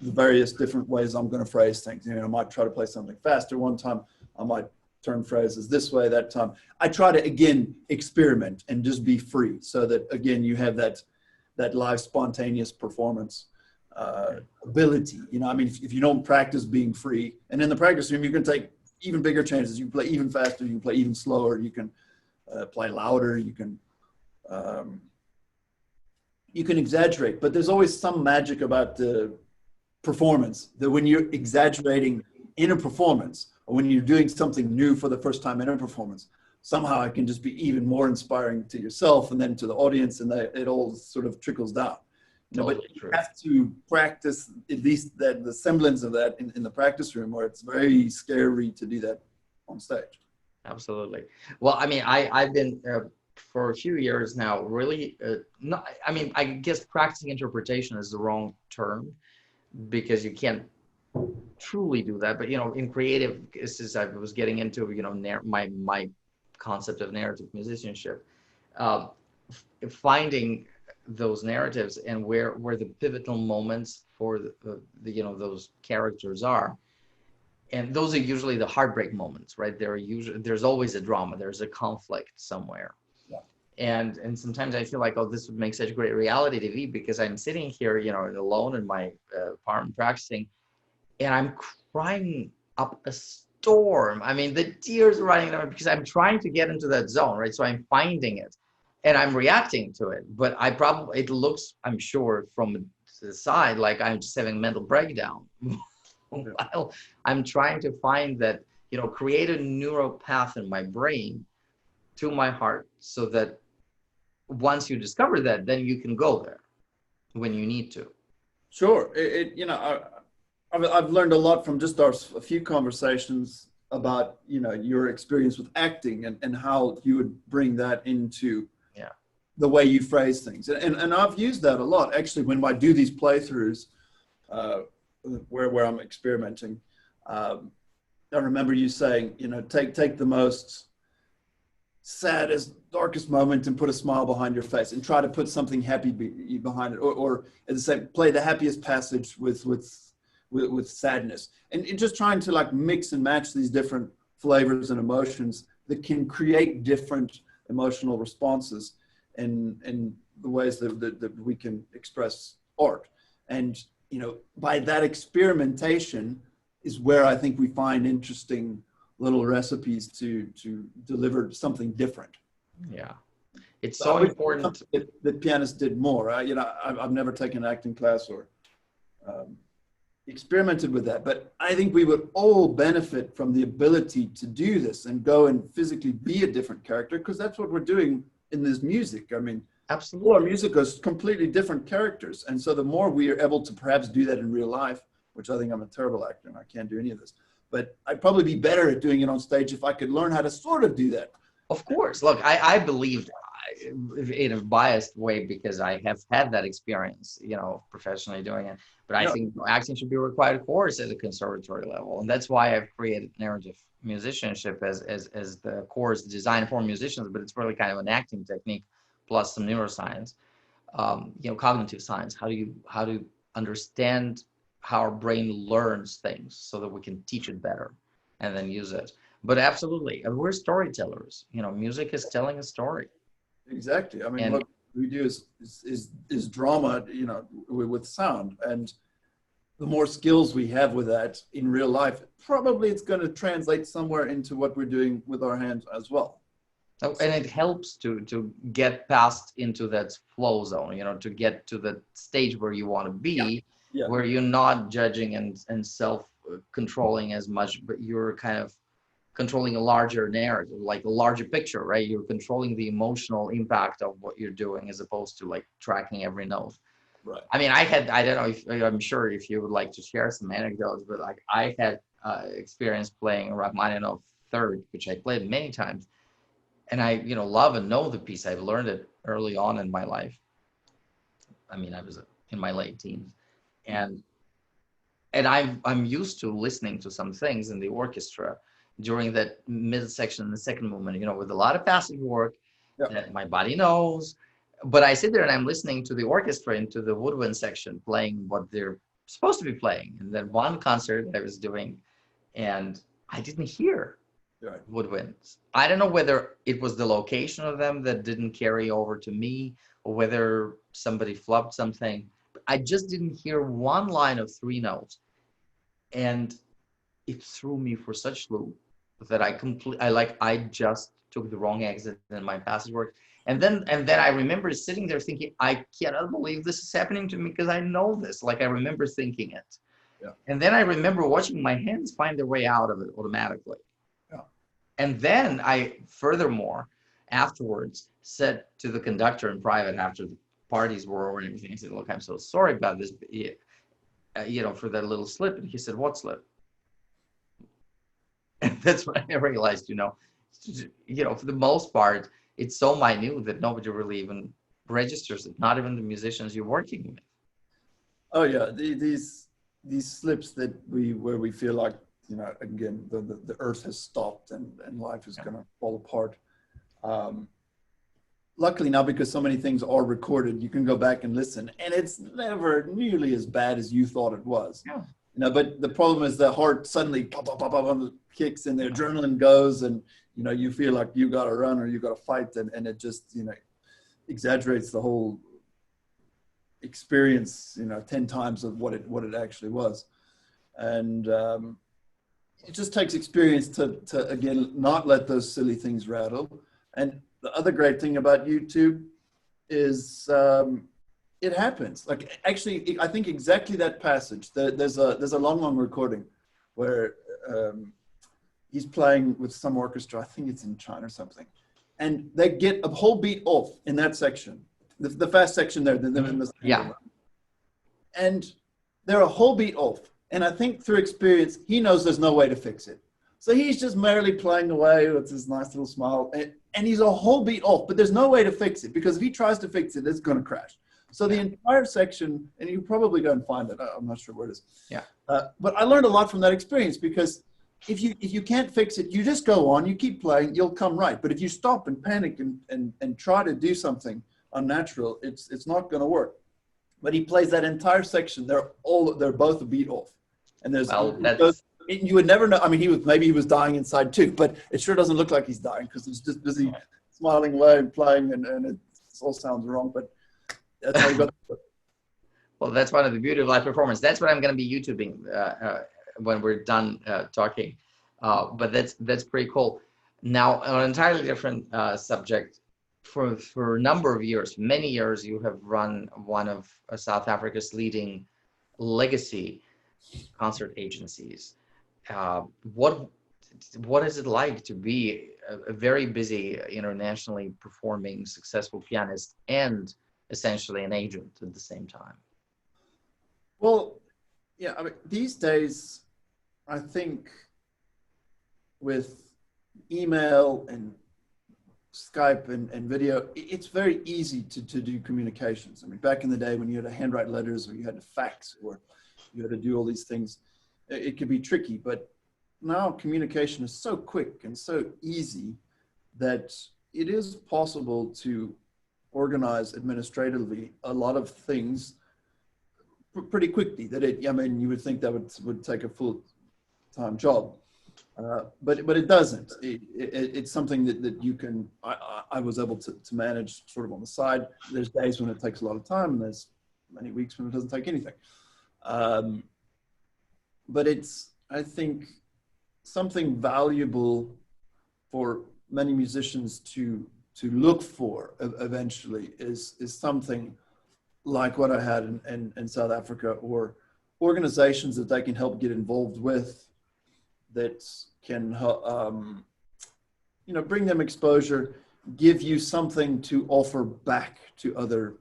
the various different ways I'm going to phrase things. I might try to play something faster one time. I might turn phrases this way that time. I try to, again, experiment and just be free so that, again, you have that live spontaneous performance ability. If you don't practice being free, and in the practice room, you can take even bigger chances. You can play even faster, you can play even slower, you can play louder, you can exaggerate, but there's always some magic about the performance, that when you're exaggerating in a performance, or when you're doing something new for the first time in a performance, somehow it can just be even more inspiring to yourself and then to the audience, and it all sort of trickles down. But you have to practice at least the semblance of that in the practice room, where it's very scary to do that on stage. Absolutely. Well, I've been for a few years now, really, I guess practicing interpretation is the wrong term, because you can't truly do that. But, in creative, as I was getting into, my concept of narrative musicianship, finding those narratives and where the pivotal moments for those characters are. And those are usually the heartbreak moments, right? There's always a drama, there's a conflict somewhere. Yeah. And sometimes I feel like, oh, this would make such great reality TV, because I'm sitting here, alone in my apartment practicing, and I'm crying up a storm. the tears are running down, because I'm trying to get into that zone, right? So I'm finding it and I'm reacting to it, but it looks, I'm sure, from the side like I'm just having mental breakdown. While I'm trying to find that, create a neural path in my brain to my heart, so that once you discover that, then you can go there when you need to. Sure. I've learned a lot from just a few conversations about, your experience with acting and how you would bring that into the way you phrase things. And I've used that a lot, actually, when I do these playthroughs where I'm experimenting. I remember you saying, take the most saddest, darkest moment and put a smile behind your face and try to put something happy behind it. Or as I say, play the happiest passage with sadness. And just trying to mix and match these different flavors and emotions that can create different emotional responses in the ways that we can express art. And, by that experimentation is where I think we find interesting little recipes to deliver something different. Yeah. It's so important that pianists did more. I've never taken an acting class or experimented with that, but I think we would all benefit from the ability to do this and go and physically be a different character, because that's what we're doing in this music. Absolutely. All our music is completely different characters. And so the more we are able to perhaps do that in real life, which I think I'm a terrible actor and I can't do any of this, but I'd probably be better at doing it on stage if I could learn how to sort of do that. Of course. Look, I believed in a biased way, because I have had that experience, professionally doing it. But I think acting should be a required course at a conservatory level. And that's why I've created narrative musicianship as the course designed for musicians, but it's really kind of an acting technique plus some neuroscience, cognitive science. How do understand how our brain learns things so that we can teach it better and then use it. But absolutely, we're storytellers. You know, music is telling a story. Exactly. I mean, And what we do is drama, you know, with sound. And the more skills we have with that in real life, probably it's going to translate somewhere into what we're doing with our hands as well. and it helps to get past into that flow zone, you know, to get to the stage where you want to be, Yeah. where you're not judging and self-controlling as much, but you're kind of controlling a larger narrative, like a larger picture, right? You're controlling the emotional impact of what you're doing as opposed to like tracking every note. Right. I mean, I don't know if, I'm sure if you would like to share some anecdotes, but like I had experience playing Rachmaninoff third, which I played many times. And I, you know, love and know the piece. I've learned it early on in my life. I mean, I was in my late teens, and I'm used to listening to some things in the orchestra during that midsection and the second movement, you know, with a lot of passage work that my body knows. But I sit there and I'm listening to the orchestra into the woodwind section playing what they're supposed to be playing. And then one concert I was doing, and I didn't hear woodwinds. I don't know whether it was the location of them that didn't carry over to me, or whether somebody flubbed something. I just didn't hear one line of three notes, and it threw me for such loop that I just took the wrong exit in my passage work. And then I remember sitting there thinking, I cannot believe this is happening to me, because I know this. Like, I remember thinking it. Yeah. And then I remember watching my hands find their way out of it automatically. And then I, furthermore, afterwards said to the conductor in private after the parties were over and everything, I said, look, I'm so sorry about this, you know, for that little slip. And he said, what slip? And that's when I realized, you know, for the most part, it's so minute that nobody really even registers it, not even the musicians you're working with. Oh yeah, these slips where we feel like, you know, again, the earth has stopped and life is going to fall apart. Luckily now, because so many things are recorded, you can go back and listen, and it's never nearly as bad as you thought it was. Yeah. You know, but the problem is the heart suddenly pop, pop, pop, pop, kicks and the adrenaline goes, and, you know, you feel like you got to run or you got to fight, and it just, you know, exaggerates the whole experience, you know, 10 times of what it actually was. And it just takes experience to again, not let those silly things rattle. And the other great thing about YouTube is it happens. Like, actually, I think exactly that passage, there's a long recording where he's playing with some orchestra. I think it's in China or something. And they get a whole beat off in that section, the fast section there. And they're a whole beat off. And I think through experience, he knows there's no way to fix it. So he's just merrily playing away with his nice little smile. And he's a whole beat off, but there's no way to fix it, because if he tries to fix it, it's going to crash. So the entire section, and you probably go and find it. I'm not sure where it is. Yeah. But I learned a lot from that experience, because if you can't fix it, you just go on, you keep playing, you'll come right. But if you stop and panic and try to do something unnatural, it's not going to work. But he plays that entire section. They're both a beat off. And there's, you would never know. I mean, maybe he was dying inside too, but it sure doesn't look like he's dying, because he's just busy smiling away and playing, and it all sounds wrong. But that's how he got. Well, that's one of the beauty of live performance. That's what I'm going to be YouTubing when we're done talking. But that's pretty cool. Now, on an entirely different subject, for a number of years, many years, you have run one of South Africa's leading legacy concert agencies. What is it like to be a very busy, internationally performing, successful pianist and essentially an agent at the same time? Well, yeah, I mean, these days, I think with email and Skype and video, it's very easy to do communications. I mean, back in the day when you had to handwrite letters, or you had to fax, or you had to do all these things, it could be tricky. But now communication is so quick and so easy that it is possible to organize administratively a lot of things pretty quickly. That I mean, you would think that would take a full-time job, but it doesn't. It's something that you can. I was able to manage sort of on the side. There's days when it takes a lot of time, and there's many weeks when it doesn't take anything. But it's, I think, something valuable for many musicians to look for eventually is something like what I had in South Africa, or organizations that they can help get involved with that can bring them exposure, give you something to offer back to other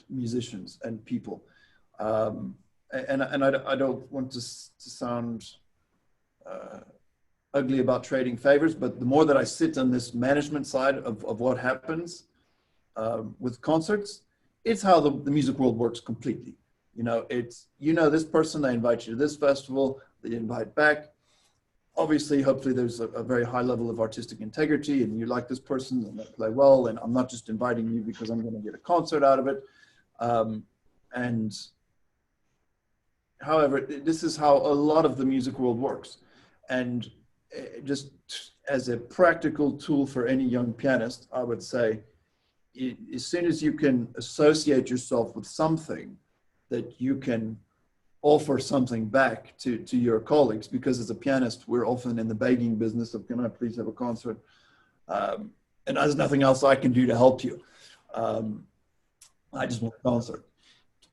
musicians and people. And I don't want to sound ugly about trading favors, but the more that I sit on this management side of what happens with concerts, it's how the music world works completely. It's, this person, they invite you to this festival, they invite back. Obviously, hopefully there's a very high level of artistic integrity, and you like this person and they play well, and I'm not just inviting you because I'm going to get a concert out of it. And however, this is how a lot of the music world works. And just as a practical tool for any young pianist, I would say, as soon as you can associate yourself with something that you can offer something back to your colleagues, because as a pianist, we're often in the begging business of, can I please have a concert? And there's nothing else I can do to help you. I just want a concert.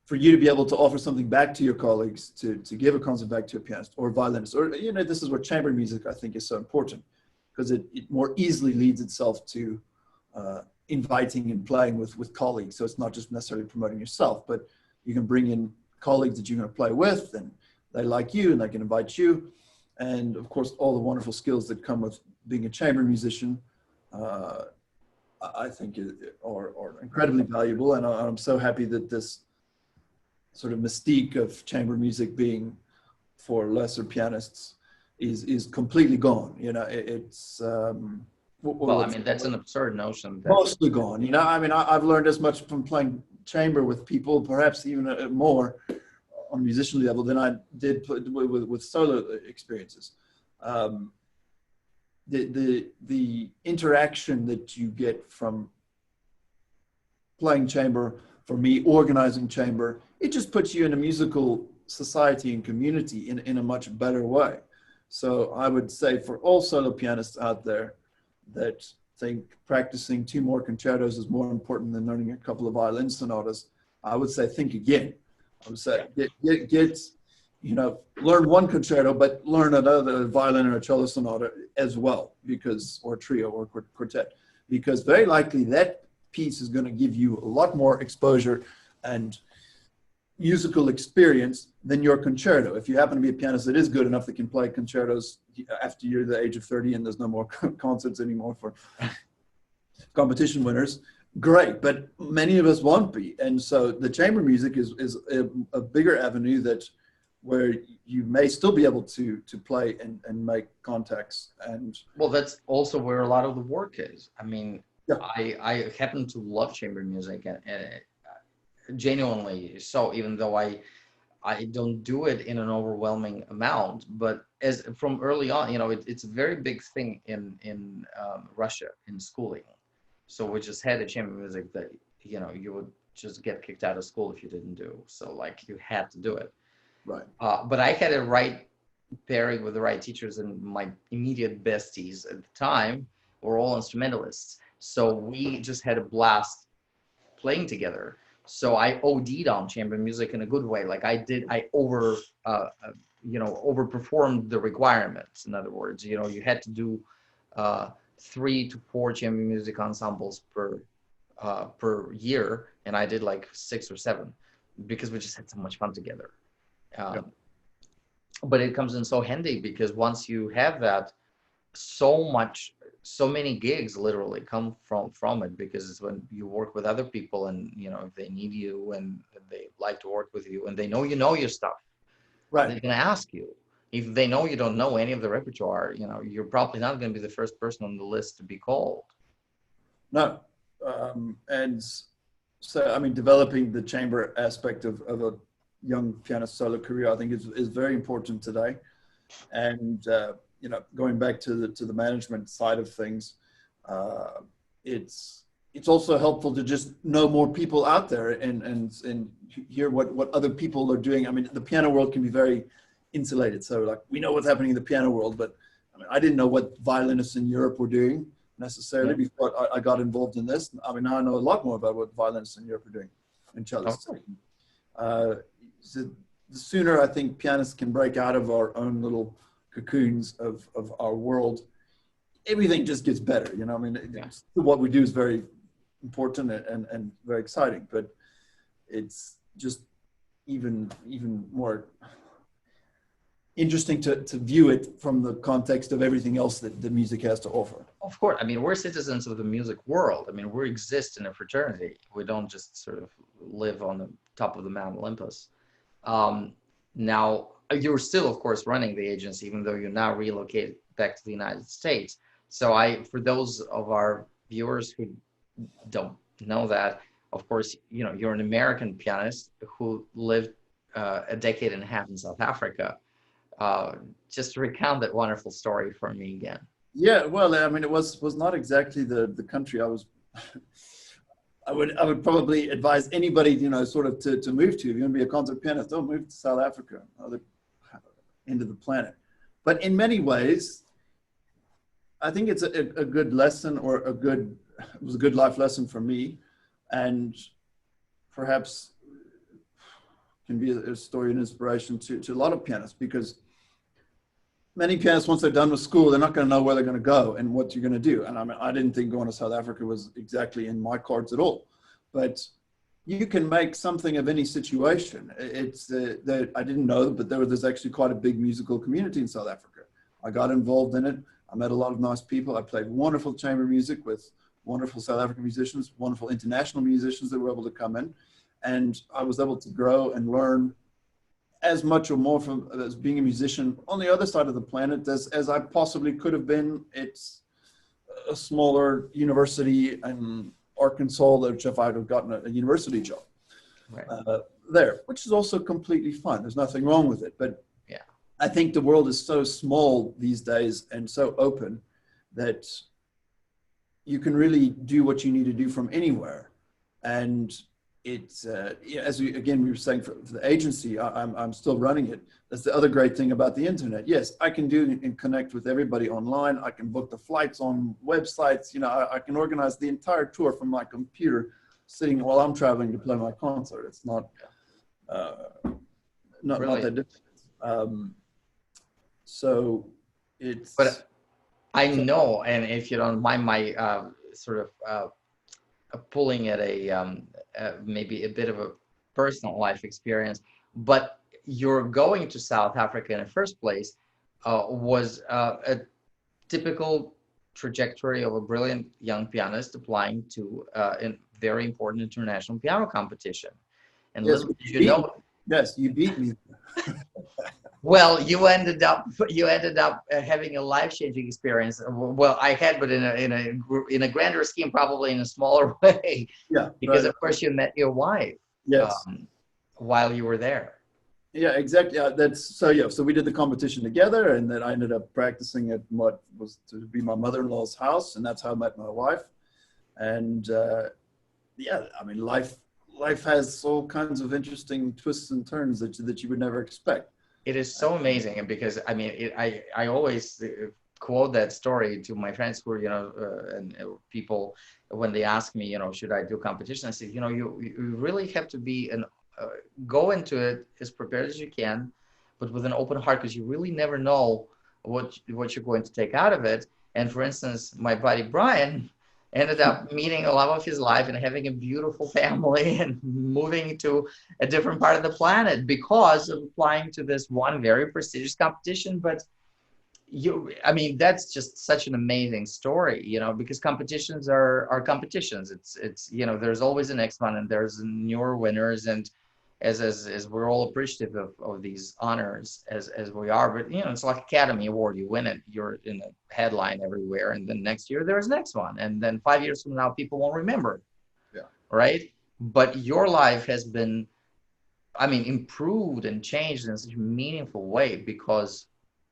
For you to be able to offer something back to your colleagues, to give a concert back to a pianist or a violinist, or, this is where chamber music, I think, is so important, because it more easily leads itself to inviting and playing with colleagues. So it's not just necessarily promoting yourself, but you can bring in colleagues that you're going to play with, and they like you and they can invite you. And of course, all the wonderful skills that come with being a chamber musician, I think are incredibly valuable. And I'm so happy that this sort of mystique of chamber music being for lesser pianists is completely gone. It's well, I mean, that's an absurd notion. Mostly gone. I mean, I've learned as much from playing chamber with people, perhaps even more on a musician level, than I did with solo experiences. The interaction that you get from playing chamber, for me, organizing chamber, it just puts you in a musical society and community in a much better way. So I would say for all solo pianists out there that think practicing 2 more concertos is more important than learning a couple of violin sonatas, I would say think again. I would say get learn 1 concerto, but learn another violin or a cello sonata as well, or trio or quartet, because very likely that piece is going to give you a lot more exposure and musical experience than your concerto. If you happen to be a pianist that is good enough that can play concertos after you're the age of 30 and there's no more concerts anymore for competition winners, great, but many of us won't be. And so the chamber music is a bigger avenue where you may still be able to play and make contacts. And well, that's also where a lot of the work is. I mean, yeah. I happen to love chamber music, and genuinely so, even though I don't do it in an overwhelming amount, but as from early on, it's a very big thing in Russia in schooling. So we just had a chamber music that you would just get kicked out of school if you didn't do. So like you had to do it. Right. But I had a right pairing with the right teachers, and my immediate besties at the time were all instrumentalists. So we just had a blast playing together. So I OD'd on chamber music in a good way. Like I overperformed the requirements. In other words, you had to do 3 to 4 chamber music ensembles per year, and I did like 6 or 7 because we just had so much fun together. But it comes in so handy, because once you have that, so many gigs literally come from it, because it's when you work with other people, and if they need you and they like to work with you and they know your stuff, right, they're going to ask you. If they know you don't know any of the repertoire, you're probably not going to be the first person on the list to be called. No. And so, I mean, developing the chamber aspect of a young pianist solo career, I think is very important today. And you know, going back to the management side of things, it's also helpful to just know more people out there and hear what other people are doing. I mean, the piano world can be very insulated. So like, we know what's happening in the piano world, but I mean, I didn't know what violinists in Europe were doing necessarily before I got involved in this. I mean, now I know a lot more about what violinists in Europe are doing and cellists. So the sooner I think pianists can break out of our own little cocoons of our world, everything just gets better. You know, I mean, what we do is very important and very exciting, but it's just even more interesting to view it from the context of everything else that the music has to offer. Of course, I mean, we're citizens of the music world. I mean, we exist in a fraternity. We don't just sort of live on the top of the Mount Olympus. Now, you're still, of course, running the agency, even though you now relocate back to the United States. So for those of our viewers who don't know that, of course, you know, you're an American pianist who lived a decade and a half in South Africa. Just to recount that wonderful story for me again. Yeah, well, I mean, it was not exactly the country I was. I would probably advise anybody, you know, sort of to move to. If you're going to be a concert pianist, don't move to South Africa, other end of the planet. But in many ways, I think it's a good lesson, or it was a good life lesson for me, and perhaps can be a story and inspiration to a lot of pianists, because many pianists, once they're done with school, they're not going to know where they're going to go and what you're going to do. And I mean, I didn't think going to South Africa was exactly in my cards at all. But you can make something of any situation. It's I didn't know, but there's actually quite a big musical community in South Africa. I got involved in it. I met a lot of nice people. I played wonderful chamber music with wonderful South African musicians, wonderful international musicians that were able to come in. And I was able to grow and learn as much or more from as being a musician on the other side of the planet as I possibly could have been. It's a smaller university in Arkansas, which if I'd have gotten a university job there, which is also completely fine. There's nothing wrong with it. But yeah, I think the world is so small these days and so open that you can really do what you need to do from anywhere. And it's as we were saying for the agency, I'm still running it. That's the other great thing about the internet. Yes, I can do and connect with everybody online. I can book the flights on websites. You know, I can organize the entire tour from my computer, sitting while I'm traveling to play my concert. It's not that difficult. So it's. But I know, and if you don't mind my sort of pulling at maybe a bit of a personal life experience, but your going to South Africa in the first place was a typical trajectory of a brilliant young pianist applying to a very important international piano competition. And yes, yes, you beat me. Well, you ended up having a life-changing experience. Well, I had, but in a grander scheme, probably in a smaller way. Yeah. Because of course you met your wife. Yes. While you were there. Yeah, exactly. So we did the competition together, and then I ended up practicing at what was to be my mother-in-law's house, and that's how I met my wife. And yeah, I mean, life has all kinds of interesting twists and turns that you would never expect. It is so amazing, and because I mean, I always quote that story to my friends who are, and people when they ask me, should I do competition? I say, you really have to be go into it as prepared as you can, but with an open heart, because you really never know what you're going to take out of it. And for instance, my buddy Bryan ended up meeting a love of his life and having a beautiful family and moving to a different part of the planet because of applying to this one very prestigious competition. But I mean, that's just such an amazing story, because competitions are competitions. It's there's always a next one, and there's newer winners, and as we're all appreciative of these honors as we are, but it's like Academy Award. You win it, you're in a headline everywhere, and then next year there's next one, and then 5 years from now people won't remember. Yeah. Right. But your life has been I mean, improved and changed in such a meaningful way because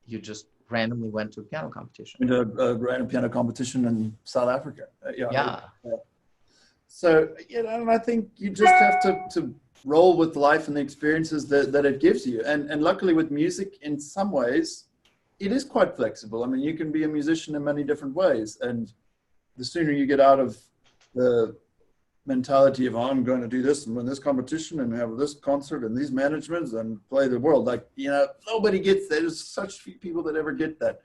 you just randomly went to a piano competition. In a random piano competition in South Africa. Yeah. So, you know, and I think you just have to roll with life and the experiences that it gives you. And luckily with music, in some ways, it is quite flexible. I mean, you can be a musician in many different ways. And the sooner you get out of the mentality of, oh, I'm going to do this and win this competition and have this concert and these managements and play the world. Like, you know, nobody gets that. There's such few people that ever get that.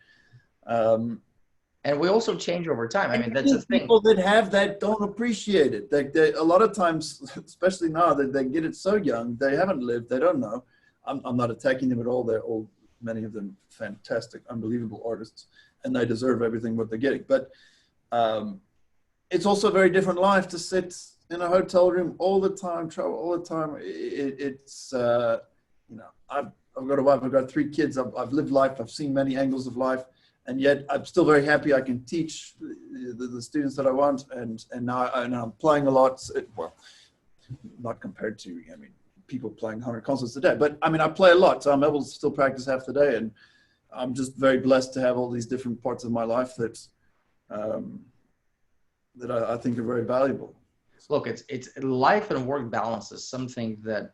And we also change over time. I mean, that's the thing. People that have that don't appreciate it. They a lot of times, especially now, that they get it so young, they haven't lived, they don't know. I'm not attacking them at all. They're all, many of them, fantastic, unbelievable artists, and they deserve everything what they're getting. But it's also a very different life to sit in a hotel room all the time, travel all the time. It's you know, I've got a wife, I've got 3 kids, I've lived life, I've seen many angles of life. And yet I'm still very happy I can teach the students that I want. And now I'm playing a lot. Well, not compared to, I mean, people playing 100 concerts a day. But I mean, I play a lot, so I'm able to still practice half the day. And I'm just very blessed to have all these different parts of my life that I think are very valuable. Look, it's life and work balance is something that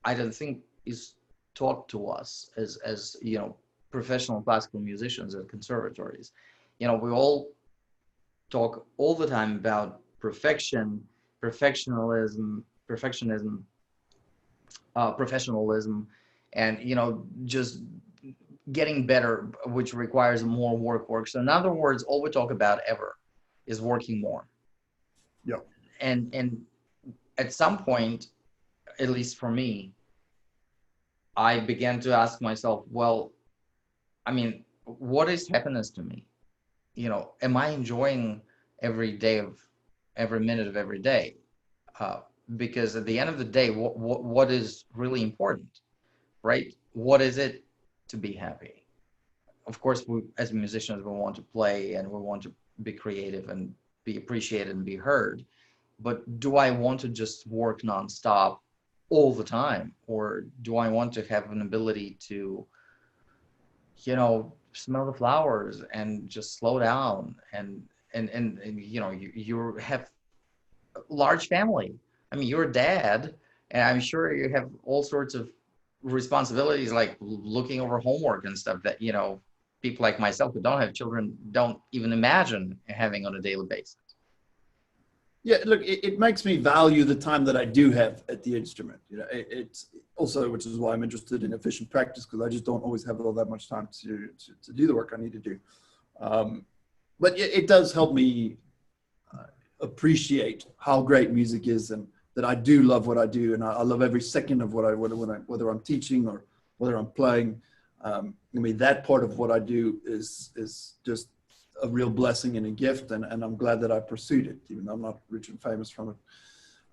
I don't think is taught to us as you know, professional classical musicians at conservatories. You know, we all talk all the time about professionalism, and, you know, just getting better, which requires more work. So in other words, all we talk about ever is working more. Yeah. And at some point, at least for me, I began to ask myself, well, I mean, what is happiness to me? You know, am I enjoying every minute of every day? Because at the end of the day, what is really important, right? What is it to be happy? Of course, we, as musicians, we want to play and we want to be creative and be appreciated and be heard. But do I want to just work nonstop all the time? Or do I want to have an ability to, you know, smell the flowers and just slow down and you know, you have a large family. I mean, you're a dad, and I'm sure you have all sorts of responsibilities, like looking over homework and stuff that, you know, people like myself who don't have children don't even imagine having on a daily basis. Yeah, look, it makes me value the time that I do have at the instrument. You know, it's also, which is why I'm interested in efficient practice, because I just don't always have all that much time to do the work I need to do. But it does help me appreciate how great music is, and that I do love what I do, and I love every second of whether I'm teaching or whether I'm playing. I mean, that part of what I do is just a real blessing and a gift, and I'm glad that I pursued it, even though I'm not rich and famous from it.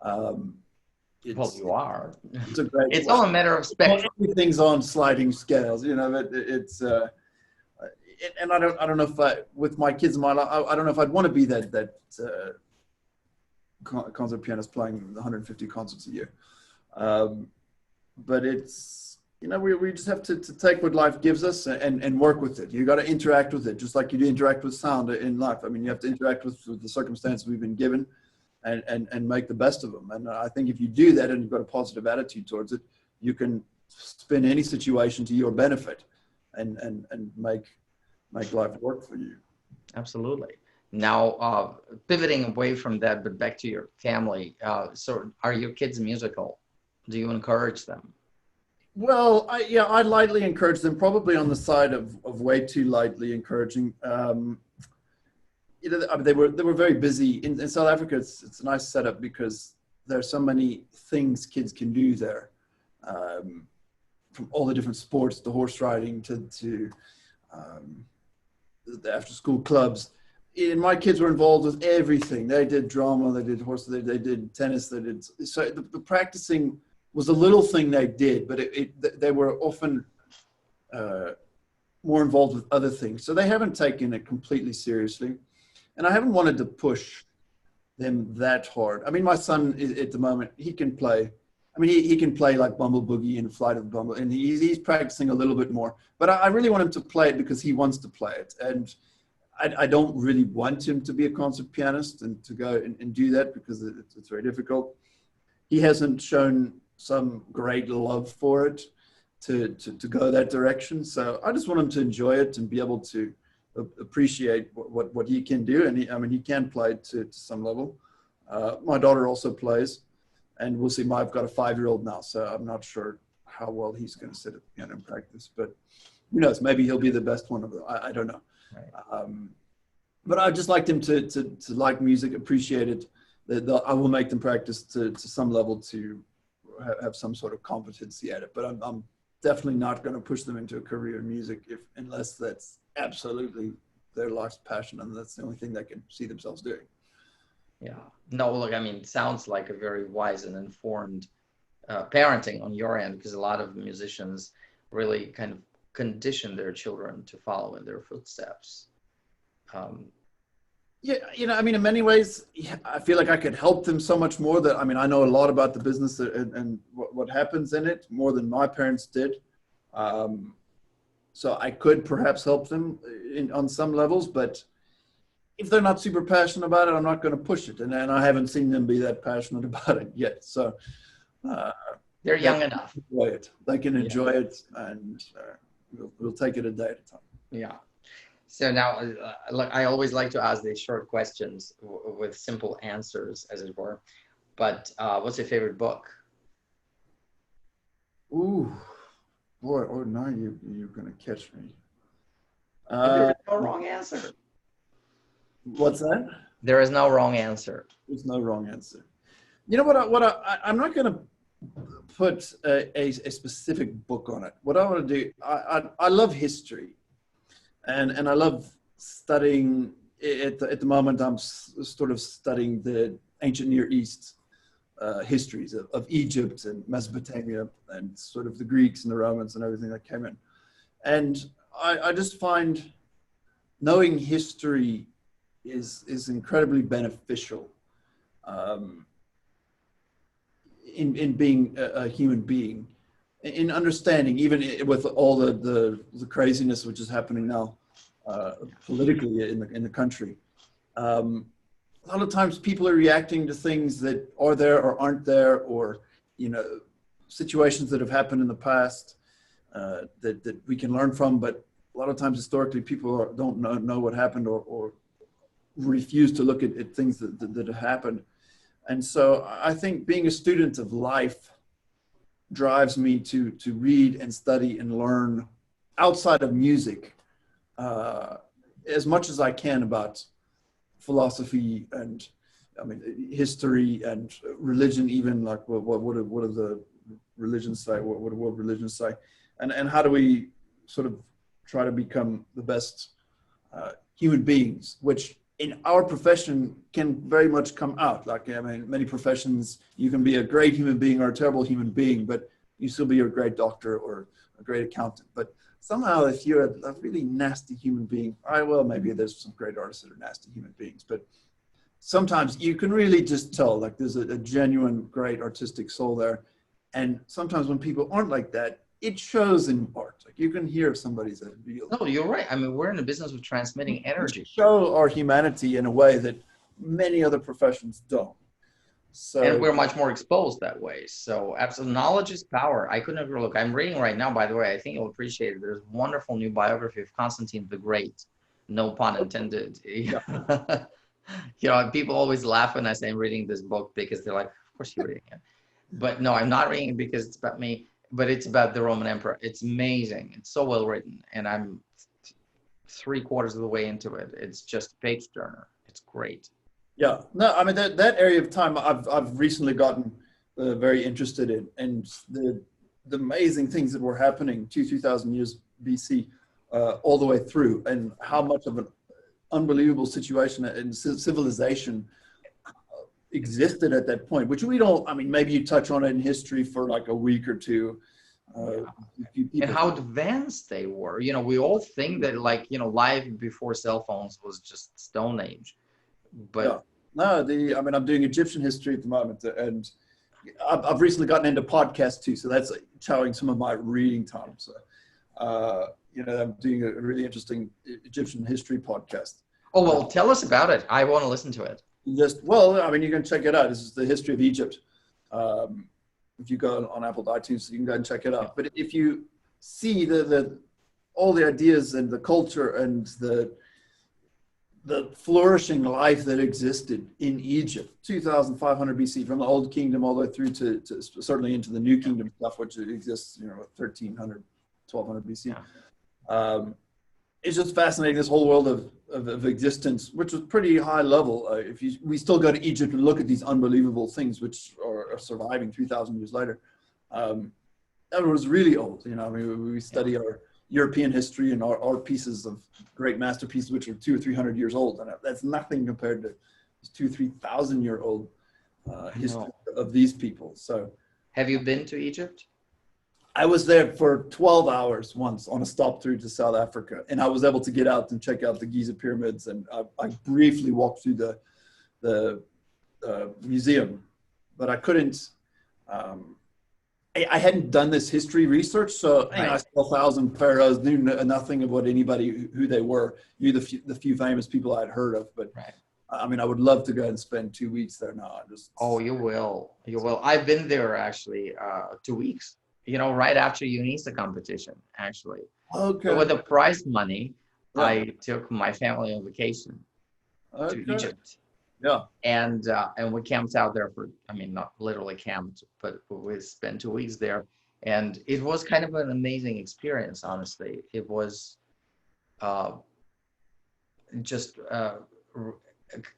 Well, you are. It's a great. It's all a matter of spectrum. Everything's on sliding scales, you know. It's and I don't know if with my kids in my life, I don't know if I'd want to be that concert pianist playing 150 concerts a year. But it's, you know, we just have to take what life gives us and work with it. You got to interact with it, just like you do interact with sound in life. I mean, you have to interact with the circumstances we've been given and make the best of them. And I think if you do that and you've got a positive attitude towards it, you can spin any situation to your benefit and make life work for you. Absolutely. Now, pivoting away from that, but back to your family. So are your kids musical? Do you encourage them? Well, I lightly encourage them, probably on the side of way too lightly encouraging. You know, I mean, they were very busy in South Africa. It's a nice setup because there's so many things kids can do there, from all the different sports, to horse riding, to the after school clubs. And my kids were involved with everything. They did drama, they did horse, they did tennis, they did, so the practicing was a little thing they did, but they were often more involved with other things. So they haven't taken it completely seriously. And I haven't wanted to push them that hard. I mean, my son is, at the moment, he can play I mean, he can play like Bumble Boogie and Flight of the Bumble, and he's practicing a little bit more. But I really want him to play it because he wants to play it. And I don't really want him to be a concert pianist and to go and do that because it's very difficult. He hasn't shown some great love for it to go that direction. So I just want him to enjoy it and be able to appreciate what he can do. And he can play to some level. My daughter also plays, and we'll see. I've got a 5-year-old now, so I'm not sure how well he's going to sit at the piano and practice, but who knows? Maybe he'll be the best one of them. I don't know. Right. But I just liked him to like music, appreciate it. I will make them practice to some level to have some sort of competency at it. But I'm definitely not going to push them into a career in music unless that's absolutely their life's passion, and that's the only thing they can see themselves doing. Yeah. No, look, I mean, it sounds like a very wise and informed parenting on your end, because a lot of musicians really kind of condition their children to follow in their footsteps. Yeah, I mean, in many ways, I feel like I could help them so much more. That, I mean, I know a lot about the business and what happens in it more than my parents did. So I could perhaps help them on some levels, but if they're not super passionate about it, I'm not going to push it. And I haven't seen them be that passionate about it yet. So they're young enough. Enjoy it. They can enjoy it, and we'll take it a day at a time. Yeah. So now, I always like to ask these short questions with simple answers, as it were. But what's your favorite book? Ooh, boy! Oh, now you're gonna catch me. There's no wrong answer. What's that? There is no wrong answer. There's no wrong answer. You know I'm not gonna put a specific book on it. What I want to do, I love history. And I love studying, at the moment I'm sort of studying the ancient Near East histories of Egypt and Mesopotamia and sort of the Greeks and the Romans and everything that came in. And I just find knowing history is incredibly beneficial in being a human being. In understanding, even with all the craziness which is happening now politically in the country, a lot of times people are reacting to things that are there or aren't there, or situations that have happened in the past that we can learn from. But a lot of times historically, people don't know what happened or refuse to look at things that have happened. And so I think being a student of life drives me to read and study and learn outside of music as much as I can about philosophy and history and religion, even like what do the religions say, what do world religions say, and how do we sort of try to become the best human beings, which in our profession can very much come out. Like, many professions, you can be a great human being or a terrible human being, but you still be a great doctor or a great accountant. But somehow, if you're a really nasty human being, maybe there's some great artists that are nasty human beings, but sometimes you can really just tell, like, there's a genuine, great artistic soul there. And sometimes when people aren't like that, it shows in art. Like, you can hear if somebody's a real. No, you're right. I mean, we're in the business of transmitting energy. Show our humanity in a way that many other professions don't. So, and we're much more exposed that way. So absolutely, knowledge is power. I couldn't agree. Look, I'm reading right now, by the way, I think you'll appreciate it. There's a wonderful new biography of Konstantin the Great. No pun intended. Yeah. People always laugh when I say I'm reading this book because they're like, of course you're reading it. But no, I'm not reading it because it's about me, but it's about the Roman Emperor. It's amazing. It's so well written. And I'm 3/4 of the way into it. It's just a page turner. It's great. Yeah, no, I mean, that area of time I've recently gotten very interested in, and the amazing things that were happening 2,000 years BC all the way through, and how much of an unbelievable situation and civilization existed at that point, which we don't, maybe you touch on it in history for like a week or two. And how advanced they were. We all think that life before cell phones was just Stone Age. But no, I'm doing Egyptian history at the moment, and I've recently gotten into podcasts too, so that's chowing some of my reading time. So, I'm doing a really interesting Egyptian history podcast. Oh, well, tell us about it. I want to listen to it. You can check it out. This is the history of Egypt. If you go on Apple iTunes, you can go and check it out. But if you see all the ideas and the culture and the flourishing life that existed in Egypt, 2,500 BC, from the Old Kingdom all the way through to certainly into the New Kingdom stuff, which exists, 1,300, 1,200 BC. Yeah. It's just fascinating, this whole world of existence, which was pretty high level. We still go to Egypt and look at these unbelievable things which are surviving 3,000 years later. That was really old. We study our European history and our pieces of great masterpieces, which are 200 or 300 years old, and that's nothing compared to this 2,000-3,000-year-old history of these people. So, have you been to Egypt? I was there for 12 hours once on a stop through to South Africa, and I was able to get out and check out the Giza pyramids, and I briefly walked through the museum, but I couldn't. I hadn't done this history research, so I saw 1,000 pharaohs, knew nothing about anybody, who they were, knew the few famous people I'd heard of, but I would love to go and spend 2 weeks there now. Oh, you will. I've been there actually 2 weeks. Right after UNISA competition, actually. Okay. So with the prize money, I took my family on vacation to Egypt. Yeah. And we camped out there for, not literally camped, but we spent 2 weeks there. And it was kind of an amazing experience, honestly. It was just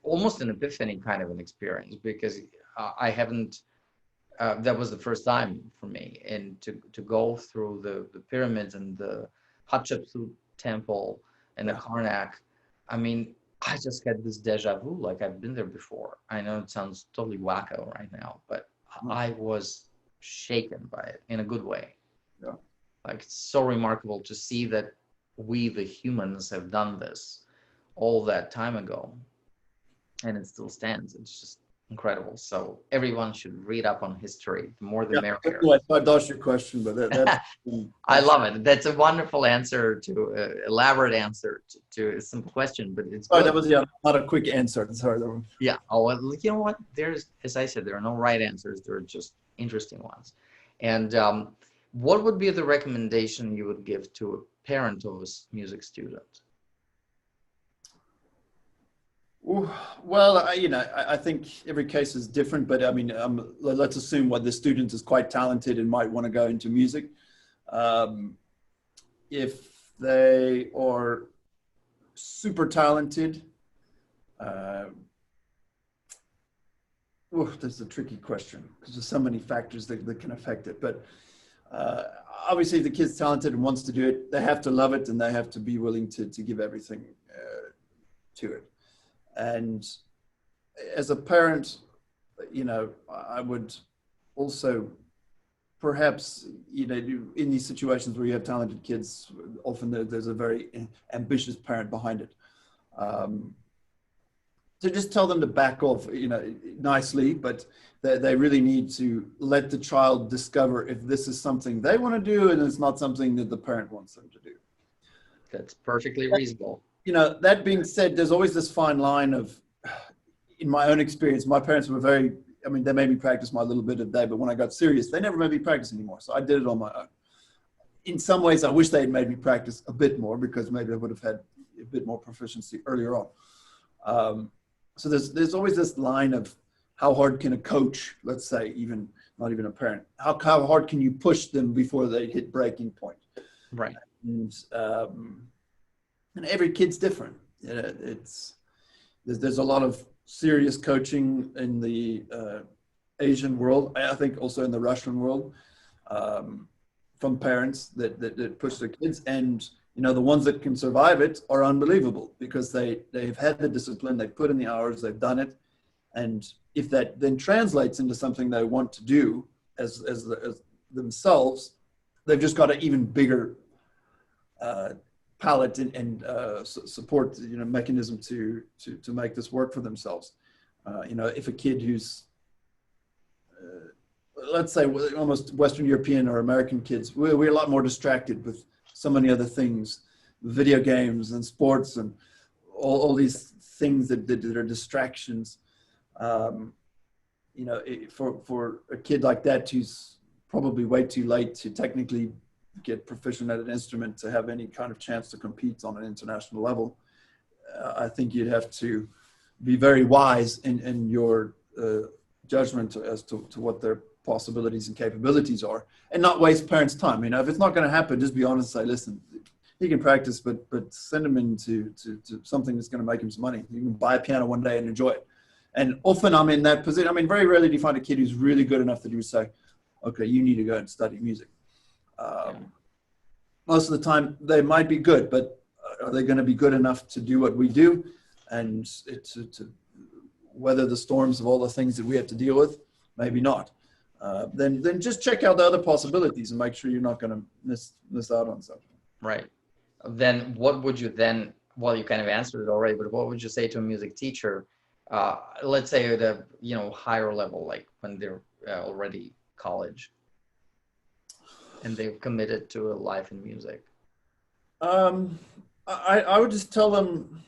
almost an epiphany kind of an experience, because I haven't, that was the first time for me, and to go through the pyramids and the Hatshepsut temple and the Karnak. I just had this deja vu, like I've been there before. I know it sounds totally wacko right now, but I was shaken by it in a good way. Yeah. Like, it's so remarkable to see that we, the humans, have done this all that time ago, and it still stands. It's just incredible. So everyone should read up on history. The more the merrier. I dodged your question, but that's I love it. That's a wonderful answer elaborate answer to a simple question, but it's that was not a quick answer. Sorry. Yeah. Oh, well, you know what? As I said, there are no right answers. There are just interesting ones. And what would be the recommendation you would give to a parent of a music student? Well, I think every case is different, but let's assume the student is quite talented and might want to go into music. If they are super talented, that's a tricky question, because there's so many factors that can affect it. But obviously, if the kid's talented and wants to do it, they have to love it, and they have to be willing to give everything to it. And as a parent, I would also perhaps, in these situations where you have talented kids, often there's a very ambitious parent behind it. To just tell them to back off, nicely, but they really need to let the child discover if this is something they want to do and it's not something that the parent wants them to do. That's perfectly reasonable. That being said, there's always this fine line of, in my own experience, my parents were they made me practice my little bit a day, but when I got serious, they never made me practice anymore. So I did it on my own. In some ways, I wish they had made me practice a bit more, because maybe I would have had a bit more proficiency earlier on. So there's always this line of how hard can a coach, let's say, not even a parent, how hard can you push them before they hit breaking point? Right. And every kid's different. There's a lot of serious coaching in the Asian world. I think also in the Russian world, from parents that push their kids. And the ones that can survive it are unbelievable, because they've had the discipline, they've put in the hours, they've done it. And if that then translates into something they want to do as themselves, they've just got an even bigger palette and support mechanism to make this work for themselves. If a kid who's let's say almost Western European or American kids, we're a lot more distracted with so many other things, video games and sports and all these things that are distractions. You know, for a kid like that who's probably way too late to technically get proficient at an instrument to have any kind of chance to compete on an international level, I think you'd have to be very wise in your judgment as to what their possibilities and capabilities are, and not waste parents' time. You know, if it's not going to happen, just be honest and say, listen, he can practice, but send him into to something that's going to make him some money. You can buy a piano one day and enjoy it. And often I'm in that position. I mean, very rarely do you find a kid who's really good enough that you would say, okay, you need to go and study music. Most of the time they might be good, but are they going to be good enough to do what we do and to weather the storms of all the things that we have to deal with? Maybe not. Then just check out the other possibilities and make sure you're not going to miss out on something. Right. Then what would you then, well, you kind of answered it already, but what would you say to a music teacher, let's say at a, you know, higher level, like when they're already college and they've committed to a life in music? I would just tell them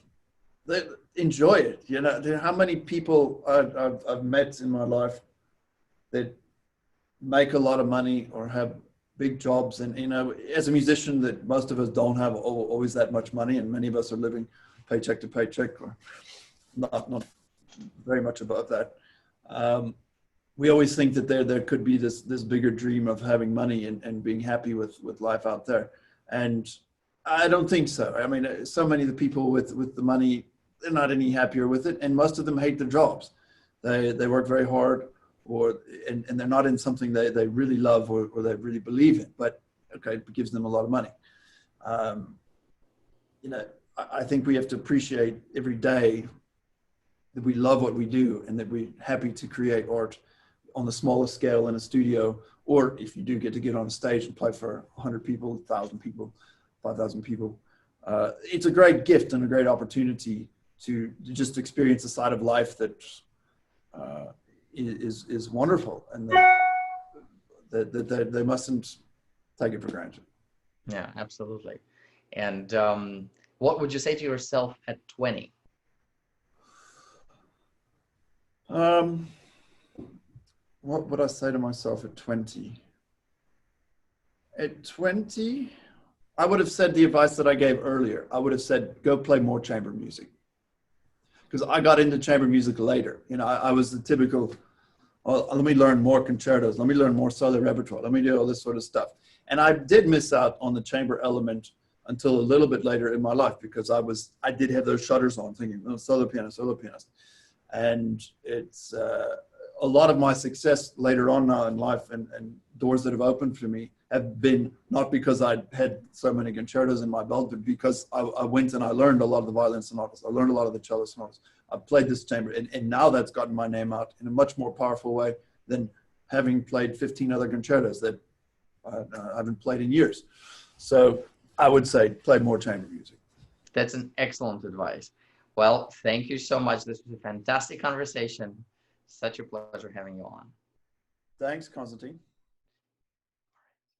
that enjoy it. You know, how many people I've met in my life that make a lot of money or have big jobs, and, you know, as a musician, that most of us don't have always that much money, and many of us are living paycheck to paycheck, or not very much above that. We always think that there could be this bigger dream of having money and being happy with life out there, and I don't think so. I mean, so many of the people with the money, they're not any happier with it, and most of them hate their jobs. They work very hard, and they're not in something they really love or they really believe in, but okay, it gives them a lot of money. You know, I think we have to appreciate every day that we love what we do and that we're happy to create art on the smallest scale in a studio, or if you do get on a stage and play for 100 people, 1,000 people, 5,000 people. It's a great gift and a great opportunity to just experience a side of life that is wonderful, and that they mustn't take it for granted. Yeah, absolutely. And what would you say to yourself at 20? What would I say to myself at 20? At 20, I would have said the advice that I gave earlier. I would have said, go play more chamber music. Because I got into chamber music later. You know, I was the typical, oh, let me learn more concertos. Let me learn more solo repertoire. Let me do all this sort of stuff. And I did miss out on the chamber element until a little bit later in my life, because I did have those shutters on thinking, oh, solo pianist. And it's a lot of my success later on now in life and doors that have opened for me have been not because I had so many concertos in my belt, but because I went and I learned a lot of the violin sonatas. I learned a lot of the cello sonatas. I played this chamber, and now that's gotten my name out in a much more powerful way than having played 15 other concertos that I haven't played in years. So I would say play more chamber music. That's an excellent advice. Well, thank you so much. This was a fantastic conversation. Such a pleasure having you on. Thanks, Konstantin.